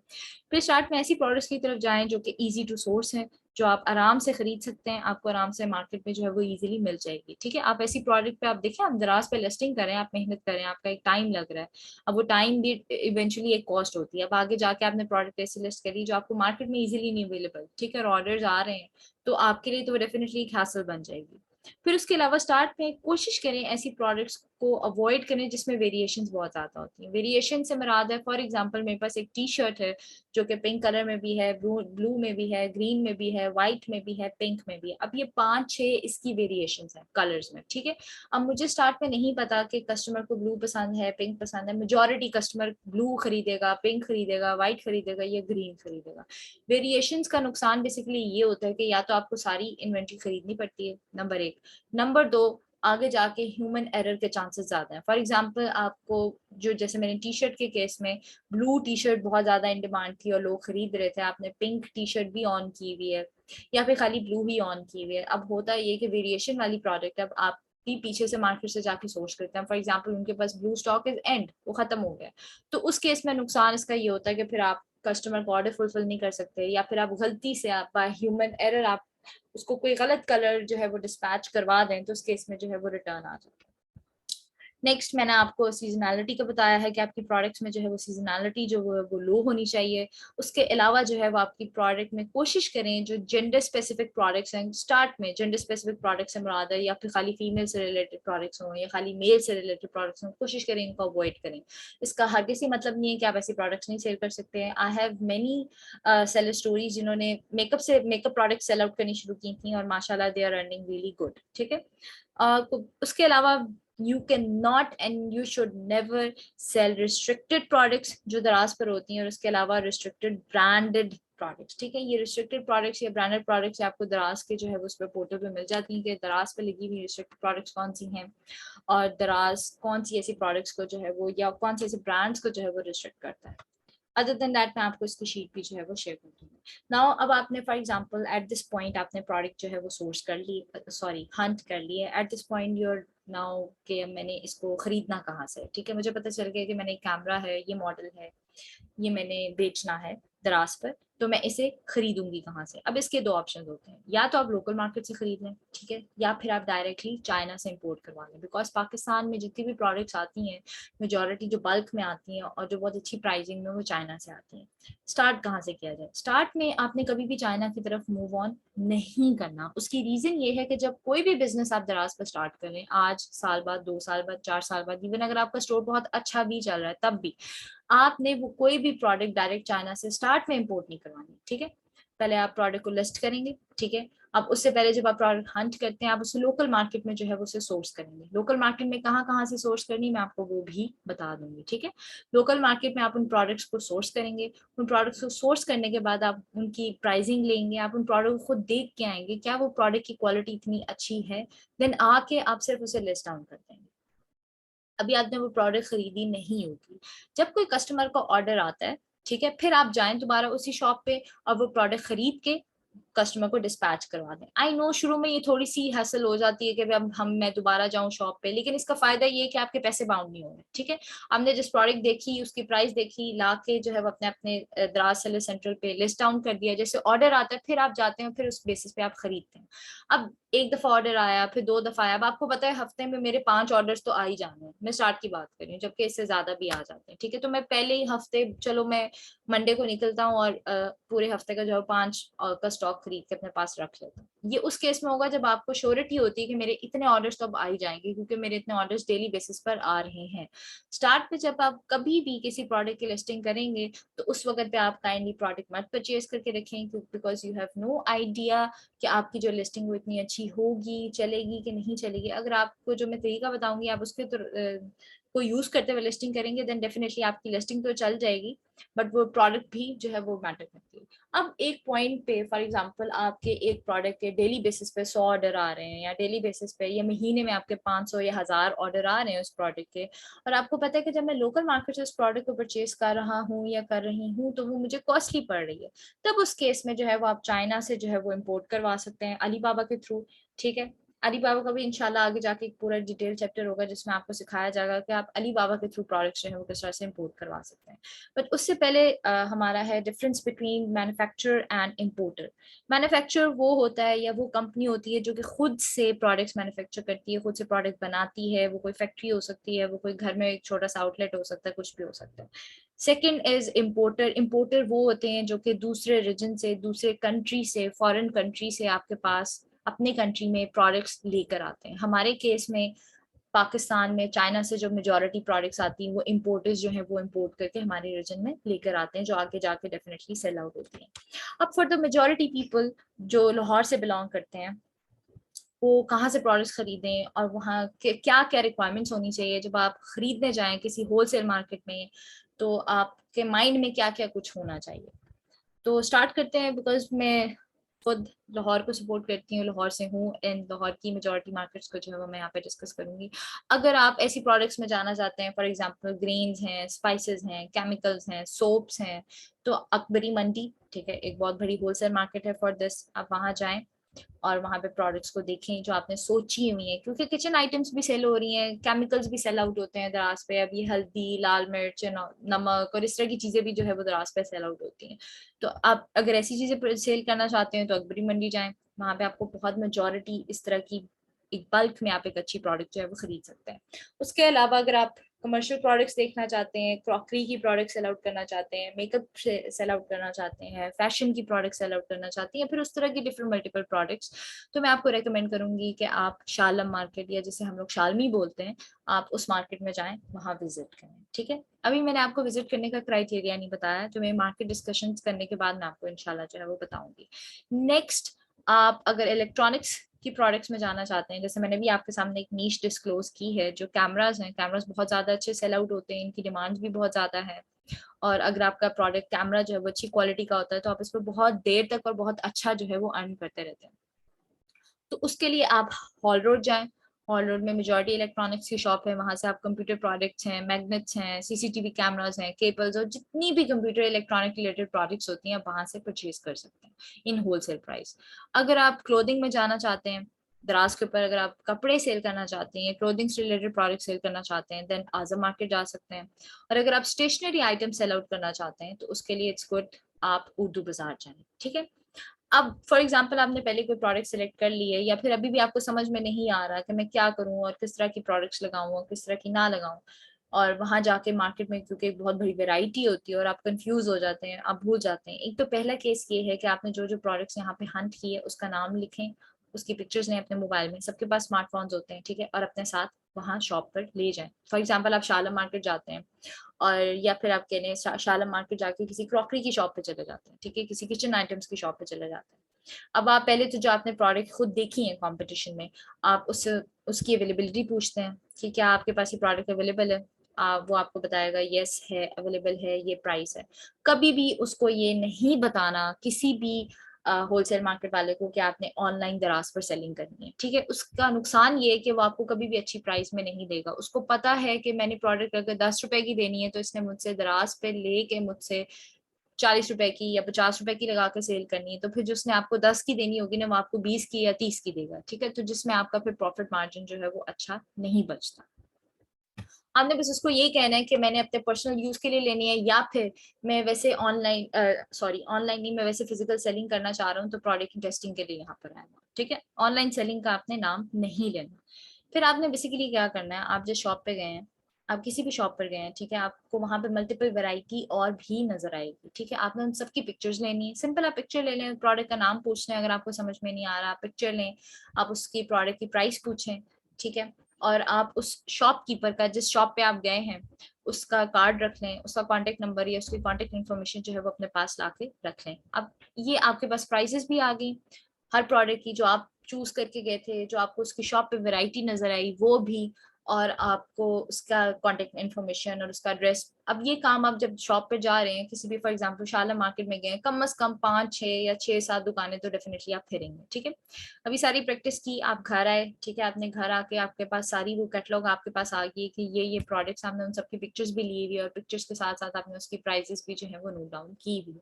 फिर स्टार्ट में ऐसी प्रोडक्ट्स की तरफ जाएं जो कि इजी टू सोर्स है, जो आप आराम से खरीद सकते हैं, आपको आराम से मार्केट में जो है वो इजीली मिल जाएगी, ठीक है। आप ऐसी प्रोडक्ट पे, आप देखिए, आप दराज पे लिस्टिंग करें, आप मेहनत करें, आपका एक टाइम लग रहा है। अब वो टाइम भी इवेंचुअली एक कॉस्ट होती है। अब आगे जाके आपने प्रोडक्ट ऐसी लिस्ट करी जो आपको मार्केट में इजीली नहीं अवेलेबल, ठीक है, और ऑर्डर्स आ रहे हैं, तो आपके लिए तो डेफिनेटली एक हासिल बन जाएगी। फिर उसके अलावा स्टार्ट में कोशिश करें ऐसी प्रोडक्ट्स को अवॉइड करें जिसमें वेरिएशंस बहुत ज्यादा होती हैं। वेरिएशन से मुराद है, फॉर एग्जांपल मेरे पास एक टी शर्ट है जो कि पिंक कलर में भी है, ब्लू में भी है, ग्रीन में भी है, व्हाइट में भी है, पिंक में भी है। अब ये 5-6 इसकी वेरिएशंस हैं कलर्स में, ठीक है। अब मुझे स्टार्ट में नहीं पता कि कस्टमर को ब्लू पसंद है, पिंक पसंद है। मेजोरिटी कस्टमर ब्लू खरीदेगा, पिंक खरीदेगा, व्हाइट खरीदेगा या ग्रीन खरीदेगा। वेरिएशंस का नुकसान बेसिकली ये होता है कि या तो आपको सारी इन्वेंट्री खरीदनी पड़ती है, नंबर एक। नंबर दो, आगे जाके ह्यूमन एरर के चांसेस ज्यादा हैं। फॉर एग्जांपल आपको, जो जैसे मैंने टी शर्ट के केस में, ब्लू टी शर्ट बहुत ज्यादा इन डिमांड थी और लोग खरीद रहे थे, आपने पिंक टी शर्ट भी ऑन की हुई है या फिर खाली ब्लू ही ऑन की हुई है। अब होता ये कि वेरिएशन वाली प्रोडक्ट, अब आप भी पीछे से मार्केट से जाके सोच करते हैं, फॉर एग्जाम्पल उनके पास ब्लू स्टॉक इज एंड, वो खत्म हो गया। तो उस केस में नुकसान इसका ये होता है कि फिर आप कस्टमर को ऑर्डर फुलफिल नहीं कर सकते, या फिर आप गलती से, आप बाय ह्यूमन एरर, आप उसको कोई गलत कलर जो है वो डिस्पैच करवा दें, तो उस केस में जो है वो रिटर्न आ जाता है। नेक्स्ट मैंने आपको सीजनैलिटी का बताया है कि आपकी प्रोडक्ट्स में जो है वो सीजनैलिटी जो वो लो होनी चाहिए। उसके अलावा जो है वो आपकी प्रोडक्ट में कोशिश करें जो जेंडर स्पेसिफिक प्रोडक्ट्स हैं, स्टार्ट में जेंडर स्पेसिफिक प्रोडक्ट्स से मुराद है, या फिर खाली फीमेल से रिलेटेड प्रोडक्ट्स हों या खाली मेल से रिलेटेड प्रोडक्ट्स हों, कोशिश करें इनको अवॉइड करें। इसका हर किसी मतलब नहीं है कि आप ऐसी प्रोडक्ट्स नहीं सेल कर सकते हैं। I have many seller stories जिन्होंने मेकअप प्रोडक्ट सेल आउट करनी शुरू की थी और माशाल्लाह they are earning really good, ठीक है। उसके अलावा you cannot and you should never sell restricted products जो दराज पर होती हैं, और उसके अलावा restricted branded प्रोडक्ट्स, ठीक है। ये रिस्ट्रिक्टेड प्रोडक्ट्स या ब्रांडेड प्रोडक्ट्स आपको दराज के जो है वो उस पर पोर्टल पे मिल जाती हैं कि दराज पे लगी हुई रिस्ट्रिक्टेड प्रोडक्ट्स कौन सी हैं और दराज कौन सी ऐसी प्रोडक्ट्स को जो है वो या कौन सी ऐसे ब्रांड्स को जो है वो रिस्ट्रिक्ट करता है। अदर देन दैट मैं आपको इसकी शीट भी जो है वो शेयर कर दूंगी। नाउ अब आपने for example eight this point आपने प्रोडक्ट जो है वो सोर्स कर ली, सॉरी हंट कर ली है। At this point you're now कि मैंने इसको खरीदना कहाँ से, ठीक है। मुझे पता चल गया कि मैंने कैमरा है, ये मॉडल है, ये मैंने बेचना है दराज पर, तो मैं इसे खरीदूंगी कहाँ से। अब इसके दो ऑप्शन होते हैं, या तो आप लोकल मार्केट से खरीद लें, ठीक है, या फिर आप डायरेक्टली चाइना से इंपोर्ट करवा लें। बिकॉज पाकिस्तान में जितनी भी प्रोडक्ट्स आती हैं मेजोरिटी जो बल्क में आती हैं और जो बहुत अच्छी प्राइसिंग में वो चाइना से आती हैं। स्टार्ट कहाँ से किया जाए? स्टार्ट में आपने कभी भी चाइना की तरफ मूव ऑन नहीं करना। उसकी रीजन ये है कि जब कोई भी बिजनेस आप दराज पर स्टार्ट करें, आज, साल बाद, 2 साल बाद, 4 साल बाद, इवन अगर आपका स्टोर बहुत अच्छा भी चल रहा है तब भी आपने वो कोई भी प्रोडक्ट डायरेक्ट चाइना से स्टार्ट में इंपोर्ट नहीं करवानी, ठीक है। पहले आप प्रोडक्ट को लिस्ट करेंगे, ठीक है। अब उससे पहले जब आप प्रोडक्ट हंट करते हैं आप उसे लोकल मार्केट में जो है वो उसे सोर्स करेंगे। लोकल मार्केट में कहाँ कहाँ से सोर्स करनी मैं आपको वो भी बता दूंगी, ठीक है। लोकल मार्केट में आप उन प्रोडक्ट्स को सोर्स करेंगे। उन प्रोडक्ट्स को सोर्स करने के बाद आप उनकी प्राइसिंग लेंगे, आप उन प्रोडक्ट को खुद देख के आएंगे क्या वो प्रोडक्ट की क्वालिटी इतनी अच्छी है, देन आके आप सिर्फ उसे लिस्ट डाउन कर देंगे। अभी आपने वो प्रोडक्ट खरीदी नहीं होगी, जब कोई कस्टमर का ऑर्डर आता है, ठीक है, फिर आप जाएं दोबारा उसी शॉप पे और वो प्रोडक्ट खरीद के कस्टमर को डिस्पैच करवा दें। आई नो शुरू में ये थोड़ी सी हैसल हो जाती है कि अब मैं दोबारा जाऊं शॉप पे, लेकिन इसका फायदा ये है कि आपके पैसे बाउंड नहीं होंगे, ठीक है। आपने जिस प्रोडक्ट देखी उसकी प्राइस देखी, ला के जो है वो अपने अपने दराज सेलर सेंटर पे लिस्ट डाउन कर दिया। जैसे ऑर्डर आता है फिर आप जाते हैं, फिर उस बेसिस पे आप खरीदते हैं। अब एक दफा ऑर्डर आया, फिर 2 दफा आया, अब आपको पता है हफ्ते में मेरे 5 ऑर्डर्स तो आ ही जाने हैं। मैं स्टार्ट की बात कर रही हूँ, जबकि इससे ज्यादा भी आ जाते हैं, ठीक है। तो मैं पहले ही हफ्ते, चलो मैं मंडे को निकलता हूँ और पूरे हफ्ते का जो है 5 का स्टॉक खरीद के अपने पास रख लेता हूँ। ये उस केस में होगा जब आपको श्योरिटी होती है कि मेरे इतने ऑर्डर्स तो अब आ ही जाएंगे, क्योंकि मेरे इतने ऑर्डर्स डेली बेसिस पर आ रहे हैं। स्टार्ट पे जब आप कभी भी किसी प्रोडक्ट की लिस्टिंग करेंगे तो उस वक्त पे आप काइंडली प्रोडक्ट मत परचेज करके रखें, because you have no idea कि आपकी जो लिस्टिंग वो इतनी अच्छी होगी, चलेगी कि नहीं चलेगी। अगर आपको जो मैं तरीका बताऊंगी आप उसके तो को यूज करते हुए लिस्टिंग करेंगे देन डेफिनेटली आपकी लिस्टिंग तो चल जाएगी, बट वो प्रोडक्ट भी जो है वो मैटर करती है। अब एक पॉइंट पे फॉर एग्जांपल आपके एक प्रोडक्ट के डेली बेसिस पे 100 ऑर्डर आ रहे हैं, या डेली बेसिस पे या महीने में आपके 500 या 1000 ऑर्डर आ रहे हैं उस प्रोडक्ट के, और आपको पता है कि जब मैं लोकल मार्केट से उस प्रोडक्ट को परचेज कर रहा हूँ या कर रही हूँ तो वो मुझे कॉस्टली पड़ रही है, तब उस केस में जो है वो आप चाइना से जो है वो इम्पोर्ट करवा सकते हैं अलीबाबा के थ्रू, ठीक है। अलीबाबा का भी इंशाल्लाह आगे जाके एक पूरा डिटेल चैप्टर होगा जिसमें आपको सिखाया जाएगा कि आप अलीबाबा के थ्रू प्रोडक्ट्स जो है वो किस तरह से इंपोर्ट करवा सकते हैं। बट उससे पहले हमारा है difference between manufacturer and importer. Manufacturer वो होता है या वो कंपनी होती है जो कि खुद से प्रोडक्ट्स मैन्युफैक्चर करती है, खुद से प्रोडक्ट बनाती है। वो कोई फैक्ट्री हो सकती है, वो कोई घर में एक छोटा सा आउटलेट हो सकता है, कुछ भी हो सकता है। Second is importer. इम्पोर्टर वो होते हैं जो कि दूसरे रीजन से, दूसरे कंट्री से, फॉरेन कंट्री से आपके पास अपने कंट्री में प्रोडक्ट्स लेकर आते हैं। हमारे केस में पाकिस्तान में चाइना से जो मेजोरिटी प्रोडक्ट्स आती हैं वो इम्पोर्टर्स जो हैं वो इम्पोर्ट करके हमारे रीजन में लेकर आते हैं, जो आगे जाके डेफिनेटली सेल आउट होती हैं। अब फॉर द मेजोरिटी पीपल जो लाहौर से बिलोंग करते हैं, वो कहाँ से प्रोडक्ट्स खरीदें और वहाँ के क्या क्या रिक्वायरमेंट्स होनी चाहिए जब आप खरीदने जाएं किसी होलसेल मार्केट में, तो आपके माइंड में क्या क्या कुछ होना चाहिए। तो स्टार्ट करते हैं। बिकॉज मैं खुद लाहौर को सपोर्ट करती हूँ, लाहौर से हूँ, एंड लाहौर की मेजोरिटी मार्केट्स को जो है वो मैं यहाँ पे डिस्कस करूंगी। अगर आप ऐसी प्रोडक्ट्स में जाना चाहते हैं, फॉर एग्जांपल ग्रेन्स हैं, स्पाइसेस हैं, केमिकल्स हैं, सोप्स हैं, तो अकबरी मंडी, ठीक है, एक बहुत बड़ी होलसेल मार्केट है फॉर दिस। आप वहाँ जाएं और वहां पे प्रोडक्ट्स को देखें जो आपने सोची हुई है, क्योंकि किचन आइटम्स भी सेल हो रही हैं, केमिकल्स भी सेल आउट होते हैं दराज पे। अभी हल्दी, लाल मिर्च, नमक और इस तरह की चीजें भी जो है वो दराज पे सेल आउट होती हैं। तो आप अगर ऐसी चीजें सेल करना चाहते हैं तो अकबरी मंडी जाएं, वहां पे आपको बहुत मेजोरिटी इस तरह की एक बल्क में आप एक अच्छी प्रोडक्ट जो है वो खरीद सकते हैं। उसके अलावा अगर आप कमर्शियल प्रोडक्ट्स देखना चाहते हैं, क्रॉकरी की प्रोडक्ट सेल आउट करना चाहते हैं, मेकअप सेल आउट करना चाहते हैं, फैशन की प्रोडक्ट सेल आउट करना चाहती हैं, फिर उस तरह की डिफरेंट मल्टीपल प्रोडक्ट्स, तो मैं आपको रेकमेंड करूंगी कि आप शालम मार्केट, या जिसे हम लोग शालमी बोलते हैं, आप उस मार्केट में जाएं, वहां विजिट करें, ठीक है। अभी मैंने आपको विजिट करने का क्राइटेरिया नहीं बताया, जो मैं मार्केट डिस्कशंस करने के बाद मैं आपको इंशाल्लाह जो है वो बताऊंगी। नेक्स्ट, आप अगर इलेक्ट्रॉनिक्स की प्रोडक्ट्स में जाना चाहते हैं, जैसे मैंने भी आपके सामने एक नीश डिस्क्लोज की है, जो कैमराज हैं, कैमराज बहुत ज्यादा अच्छे सेल आउट होते हैं, इनकी डिमांड भी बहुत ज्यादा है। और अगर आपका प्रोडक्ट कैमरा जो है वो अच्छी क्वालिटी का होता है तो आप इस पर बहुत देर तक और बहुत अच्छा जो है वो अर्न करते रहते हैं। तो उसके लिए आप हॉल रोड जाएं। हॉल रोड में मेजॉरिटी इलेक्ट्रॉनिक्स की शॉप है, वहां से आप कंप्यूटर प्रोडक्ट्स हैं, मैग्नेट्स हैं, सीसीटीवी कैमरास हैं, केबल्स और जितनी भी कंप्यूटर इलेक्ट्रॉनिक रिलेटेड प्रोडक्ट्स होती हैं आप वहां से परचेज कर सकते हैं इन होलसेल प्राइस। अगर आप क्लोथिंग में जाना चाहते हैं, दराज के ऊपर अगर आप कपड़े सेल करना चाहते हैं, क्लोथिंग से रिलेटेड प्रोडक्ट सेल करना चाहते हैं, देन आजम मार्केट जा सकते हैं। और अगर आप स्टेशनरी आइटम सेल आउट करना चाहते हैं तो उसके लिए इट्स गुड आप उर्दू बाजार जाएं। ठीक है। अब फॉर एग्जाम्पल आपने पहले कोई प्रोडक्ट सिलेक्ट कर ली है या फिर अभी भी आपको समझ में नहीं आ रहा कि मैं क्या करूं और किस तरह की प्रोडक्ट्स लगाऊं और किस तरह की ना लगाऊं, और वहां जाके मार्केट में क्योंकि बहुत बड़ी वैरायटी होती है और आप कंफ्यूज हो जाते हैं, आप भूल जाते हैं। एक तो पहला केस ये है कि आपने जो जो प्रोडक्ट्स यहाँ पे हंट किए उसका नाम लिखें, उसकी पिक्चर्स लें अपने मोबाइल में, सबके पास स्मार्टफोन्स होते हैं, ठीक है, और अपने साथ वहाँ शॉप पर ले जाएं। फॉर एग्जाम्पल आप शालम मार्केट जाते हैं और या फिर आप कह रहे हैं शालम मार्केट जाके किसी क्रॉकरी की शॉप पे चले जाते हैं, ठीक है, किसी किचन आइटम्स की शॉप पे चले जाते हैं। अब आप पहले तो जो आपने प्रोडक्ट खुद देखी है कंपटीशन में, आप उससे उसकी अवेलेबिलिटी पूछते हैं कि क्या आपके पास ये प्रोडक्ट अवेलेबल है। वो आपको बताएगा यस है, अवेलेबल है, ये प्राइस है। कभी भी उसको ये नहीं बताना किसी भी होलसेल मार्केट वाले को कि आपने ऑनलाइन दराज पर सेलिंग करनी है, ठीक है। उसका नुकसान ये है कि वो आपको कभी भी अच्छी प्राइस में नहीं देगा। उसको पता है कि मैंने प्रोडक्ट अगर 10 रुपए की देनी है तो इसने मुझसे दराज पे लेके मुझसे 40 रुपए की या 50 रुपए की लगा के सेल करनी है, तो फिर जिसने आपको 10 की देनी होगी ना वो आपको 20 की या 30 की देगा, ठीक है। तो जिसमें आपका फिर प्रॉफिट मार्जिन जो है वो अच्छा नहीं बचता। आपने बस उसको यही कहना है कि मैंने अपने पर्सनल यूज के लिए लेनी है, या फिर मैं वैसे ऑनलाइन सॉरी ऑनलाइन नहीं, मैं वैसे फिजिकल सेलिंग करना चाह रहा हूँ तो प्रोडक्ट की टेस्टिंग के लिए यहाँ पर आया हूँ, ठीक है। ऑनलाइन सेलिंग का आपने नाम नहीं लेना। फिर आपने बेसिकली क्या करना है, आप जिस शॉप पे गए हैं, आप किसी भी शॉप पर गए हैं, ठीक है, आपको वहां पे मल्टीपल वैरायटी और भी नजर आएगी, ठीक है। आपने उन सबकी पिक्चर्स लेनी है। सिंपल आप पिक्चर ले लें, प्रोडक्ट का नाम पूछना है, अगर आपको समझ में नहीं आ रहा आप पिक्चर लें, आप उसकी प्रोडक्ट की प्राइस पूछें, ठीक है। और आप उस शॉपकीपर का, जिस शॉप पे आप गए हैं, उसका कार्ड रख लें, उसका कॉन्टेक्ट नंबर या उसकी कॉन्टेक्ट इन्फॉर्मेशन जो है वो अपने पास ला के रख लें। अब ये आपके पास प्राइसेस भी आ गई हर प्रोडक्ट की, जो आप चूज करके गए थे, जो आपको उसकी शॉप पे वैरायटी नजर आई वो भी, और आपको उसका कांटेक्ट इन्फॉर्मेशन और उसका एड्रेस। अब ये काम आप जब शॉप पे जा रहे हैं किसी भी, फॉर एग्जांपल शाला मार्केट में गए, कम से कम 5 6 या 6 7 दुकानें तो डेफिनेटली आप फिरेंगे, ठीक है। अभी सारी प्रैक्टिस की, आप घर आए, ठीक है, आपने घर आके आपके पास सारी वो कैटलॉग आपके पास आ गई कि ये प्रोडक्ट्स, आपने उन सबकी पिक्चर्स भी ली हुई और पिक्चर्स के साथ साथ आपने उसकी प्राइसेस भी जो है वो नोट डाउन की हुई।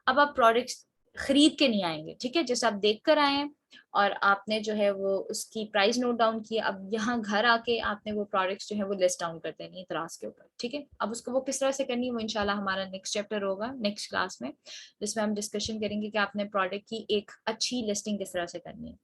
अब आप प्रोडक्ट्स खरीद के नहीं आएंगे, ठीक है, जैसे आप देख कर आए हैं और आपने जो है वो उसकी प्राइस नोट डाउन की, अब यहाँ घर आके आपने वो प्रोडक्ट्स जो है वो लिस्ट डाउन कर देनी है तराज के ऊपर, ठीक है। अब उसको वो किस तरह से करनी है वो इंशाल्लाह हमारा नेक्स्ट चैप्टर होगा नेक्स्ट क्लास में, जिसमें हम डिस्कशन करेंगे कि आपने प्रोडक्ट की एक अच्छी लिस्टिंग किस तरह से करनी है।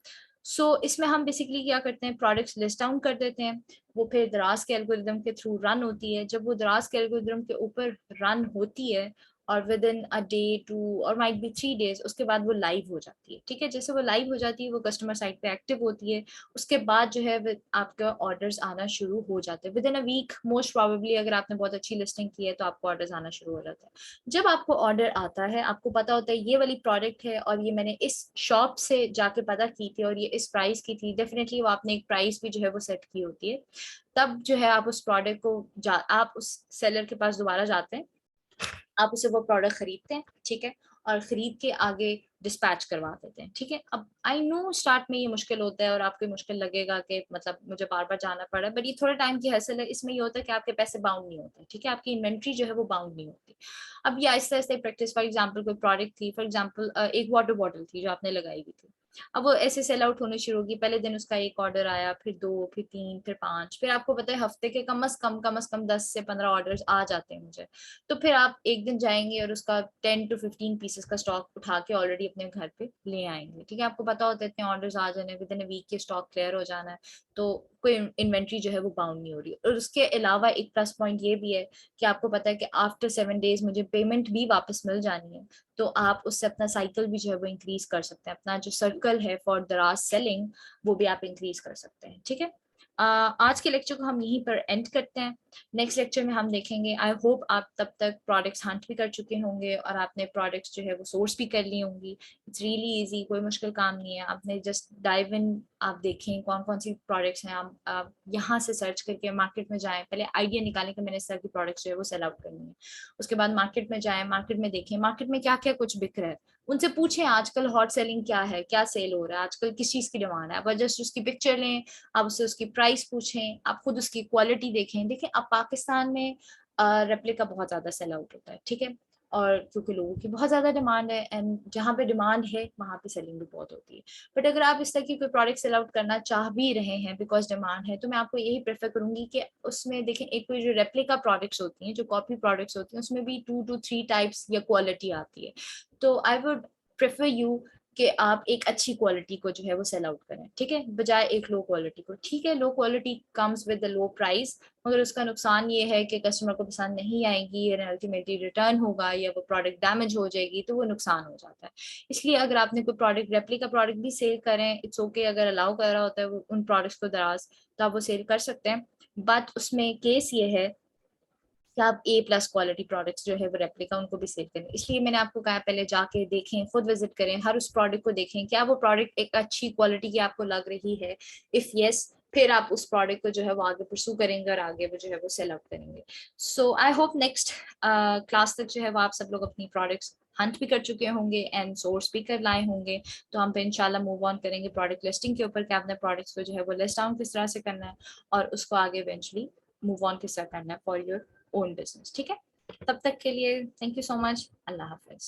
इसमें हम बेसिकली क्या करते हैं, प्रोडक्ट्स लिस्ट डाउन कर देते हैं, वो फिर दराज के एल्गोरिदम के थ्रू रन होती है। जब वो दराज के एल्गोरिदम के ऊपर रन होती है और विद इन अ डे 2 और माइट बी 3 डेज उसके बाद वो लाइव हो जाती है, ठीक है। जैसे वो लाइव हो जाती है वो कस्टमर साइट पे एक्टिव होती है, उसके बाद जो है आपका ऑर्डर्स आना शुरू हो जाते हैं। Within a week most probably, अगर आपने बहुत अच्छी लिस्टिंग की है तो आपको ऑर्डर्स आना शुरू हो जाता है। जब आपको ऑर्डर आता है, आपको पता होता है ये वाली प्रोडक्ट है और ये मैंने इस शॉप से जाके पता की थी और ये इस प्राइस की थी, डेफिनेटली वो आपने एक प्राइस भी जो है वो सेट की होती है। तब जो है आप उस प्रोडक्ट को आप उस सेलर के पास दोबारा जाते हैं, आप उसे वो प्रोडक्ट खरीदते हैं, ठीक है, और खरीद के आगे डिस्पैच करवा देते हैं, ठीक है। अब आई नो स्टार्ट में ये मुश्किल होता है और आपको मुश्किल लगेगा कि मतलब मुझे बार बार जाना पड़ा है, बट ये थोड़े टाइम की हसल है। इसमें ये होता है कि आपके पैसे बाउंड नहीं होते, ठीक है, आपकी इन्वेंट्री जो है वो बाउंड नहीं होती। अब ये Aahista Aahista practice, for example कोई प्रोडक्ट थी, फॉर एग्जाम्पल एक वाटर बॉटल थी जो आपने लगाई हुई थी, अब वो ऐसे सेल आउट होनी शुरू होगी। पहले दिन उसका एक ऑर्डर आया, फिर 2, फिर 3, फिर 5, फिर आपको पता है हफ्ते के कम से कम 10 से 15 ऑर्डर्स आ जाते हैं मुझे। तो फिर आप एक दिन जाएंगे और उसका 10 to 15 पीसेस का स्टॉक उठा के ऑलरेडी अपने घर पे ले आएंगे, ठीक है। आपको पता होता है इतने ऑर्डर्स आ जाने, विद इन अ वीक के स्टॉक क्लियर हो जाना है, तो कोई इन्वेंट्री जो है वो बाउंड नहीं हो रही। और उसके अलावा एक प्लस पॉइंट ये भी है कि आपको पता है कि आफ्टर 7 डेज मुझे पेमेंट भी वापस मिल जानी है, तो आप उससे अपना साइकिल भी जो है वो इंक्रीज कर सकते हैं, अपना जो सर्कल है फॉर दराज सेलिंग वो भी आप इंक्रीज कर सकते हैं, ठीक है। आज के लेक्चर को हम यहीं पर एंड करते हैं। नेक्स्ट लेक्चर में हम देखेंगे, आई होप आप तब तक प्रोडक्ट्स हंट भी कर चुके होंगे और आपने प्रोडक्ट्स जो है वो सोर्स भी कर ली होंगी। इट्स रियली इजी, कोई मुश्किल काम नहीं है। आपने जस्ट डाइव इन, आप देखें कौन कौन सी प्रोडक्ट्स हैं, आप यहाँ से सर्च करके मार्केट में जाएं, पहले आइडिया निकालें कि मैंने इस तरह की प्रोडक्ट्स जो है वो सेल आउट करनी है। उसके बाद मार्केट में जाएं, मार्केट में देखें मार्केट में क्या क्या कुछ बिक रहा है, उनसे पूछें आजकल हॉट सेलिंग क्या है, क्या सेल हो रहा है आजकल, किस चीज की डिमांड है। आप जस्ट उसकी पिक्चर लें, आप उससे उसकी प्राइस पूछें, आप खुद उसकी क्वालिटी देखें। देखें अब पाकिस्तान में रेप्लिका बहुत ज्यादा सेल आउट होता है, ठीक है, और क्योंकि लोगों की बहुत ज्यादा डिमांड है, एंड जहाँ पे डिमांड है वहां पे सेलिंग भी बहुत होती है। बट अगर आप इस तरह की कोई प्रोडक्ट सेल आउट करना चाह भी रहे हैं बिकॉज डिमांड है, तो मैं आपको यही प्रेफर करूंगी कि उसमें देखें, एक कोई जो रेप्लिका प्रोडक्ट्स होती हैं, जो कॉपी प्रोडक्ट्स होती हैं, उसमें भी 2 to 3 टाइप्स या क्वालिटी आती है। तो आई वुड प्रेफर यू कि आप एक अच्छी क्वालिटी को जो है वो सेल आउट करें, ठीक है, बजाय एक लो क्वालिटी को। ठीक है, low quality comes with the low price, मगर उसका नुकसान ये है कि कस्टमर को पसंद नहीं आएगी, अल्टीमेटली रिटर्न होगा या वो प्रोडक्ट डैमेज हो जाएगी, तो वो नुकसान हो जाता है। इसलिए अगर आपने कोई प्रोडक्ट, रेप्लिका प्रोडक्ट भी सेल करें, इट्स ओके, अगर अलाउ कर रहा होता है उन प्रोडक्ट्स को दराज, तो आप वो सेल कर सकते हैं। बट उसमें केस ये है कि आप A+ क्वालिटी प्रोडक्ट्स जो है वो रेप्लिका उनको भी सेल करें। इसलिए मैंने आपको कहा पहले जाके देखें, खुद विजिट करें, हर उस प्रोडक्ट को देखें, क्या वो प्रोडक्ट एक अच्छी क्वालिटी की आपको लग रही है। इफ यस, फिर आप उस प्रोडक्ट को जो है वो आगे परसू करेंगे और आगे वो जो है वो सेल आउट करेंगे। सो आई होप नेक्स्ट क्लास तक जो है वो आप सब लोग अपनी प्रोडक्ट्स हंट भी कर चुके होंगे एंड सोर्स भी कर लाए होंगे। तो हम पे इंशाल्लाह मूव ऑन करेंगे प्रोडक्ट लिस्टिंग के ऊपर, कि आपने प्रोडक्ट्स को जो है वो लिस्ट डाउन किस तरह से करना है और उसको आगे इवेंचुअली मूव ऑन किस तरह करना है फॉर योर ओन बिजनेस, ठीक है। तब तक के लिए thank you so much, Allah Hafiz.